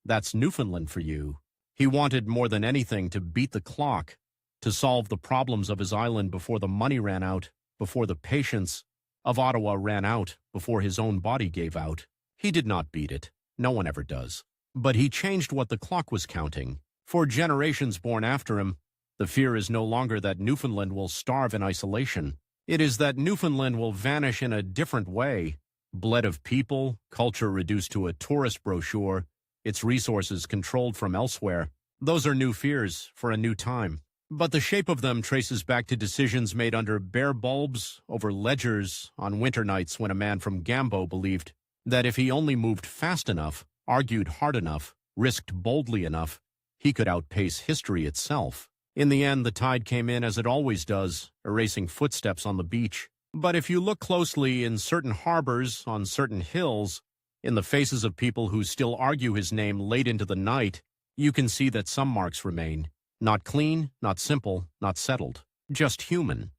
"That's Newfoundland for you." He wanted more than anything to beat the clock, to solve the problems of his island before the money ran out, before the patience of Ottawa ran out, before his own body gave out. He did not beat it. No one ever does. But he changed what the clock was counting. For generations born after him, the fear is no longer that Newfoundland will starve in isolation. It is that Newfoundland will vanish in a different way, bled of people, culture reduced to a tourist brochure, its resources controlled from elsewhere. Those are new fears for a new time. But the shape of them traces back to decisions made under bare bulbs over ledgers on winter nights when a man from Gambo believed that if he only moved fast enough, argued hard enough, risked boldly enough, he could outpace history itself. In the end, the tide came in as it always does, erasing footsteps on the beach. But if you look closely in certain harbors, on certain hills, in the faces of people who still argue his name late into the night, you can see that some marks remain. Not clean, not simple, not settled. Just human.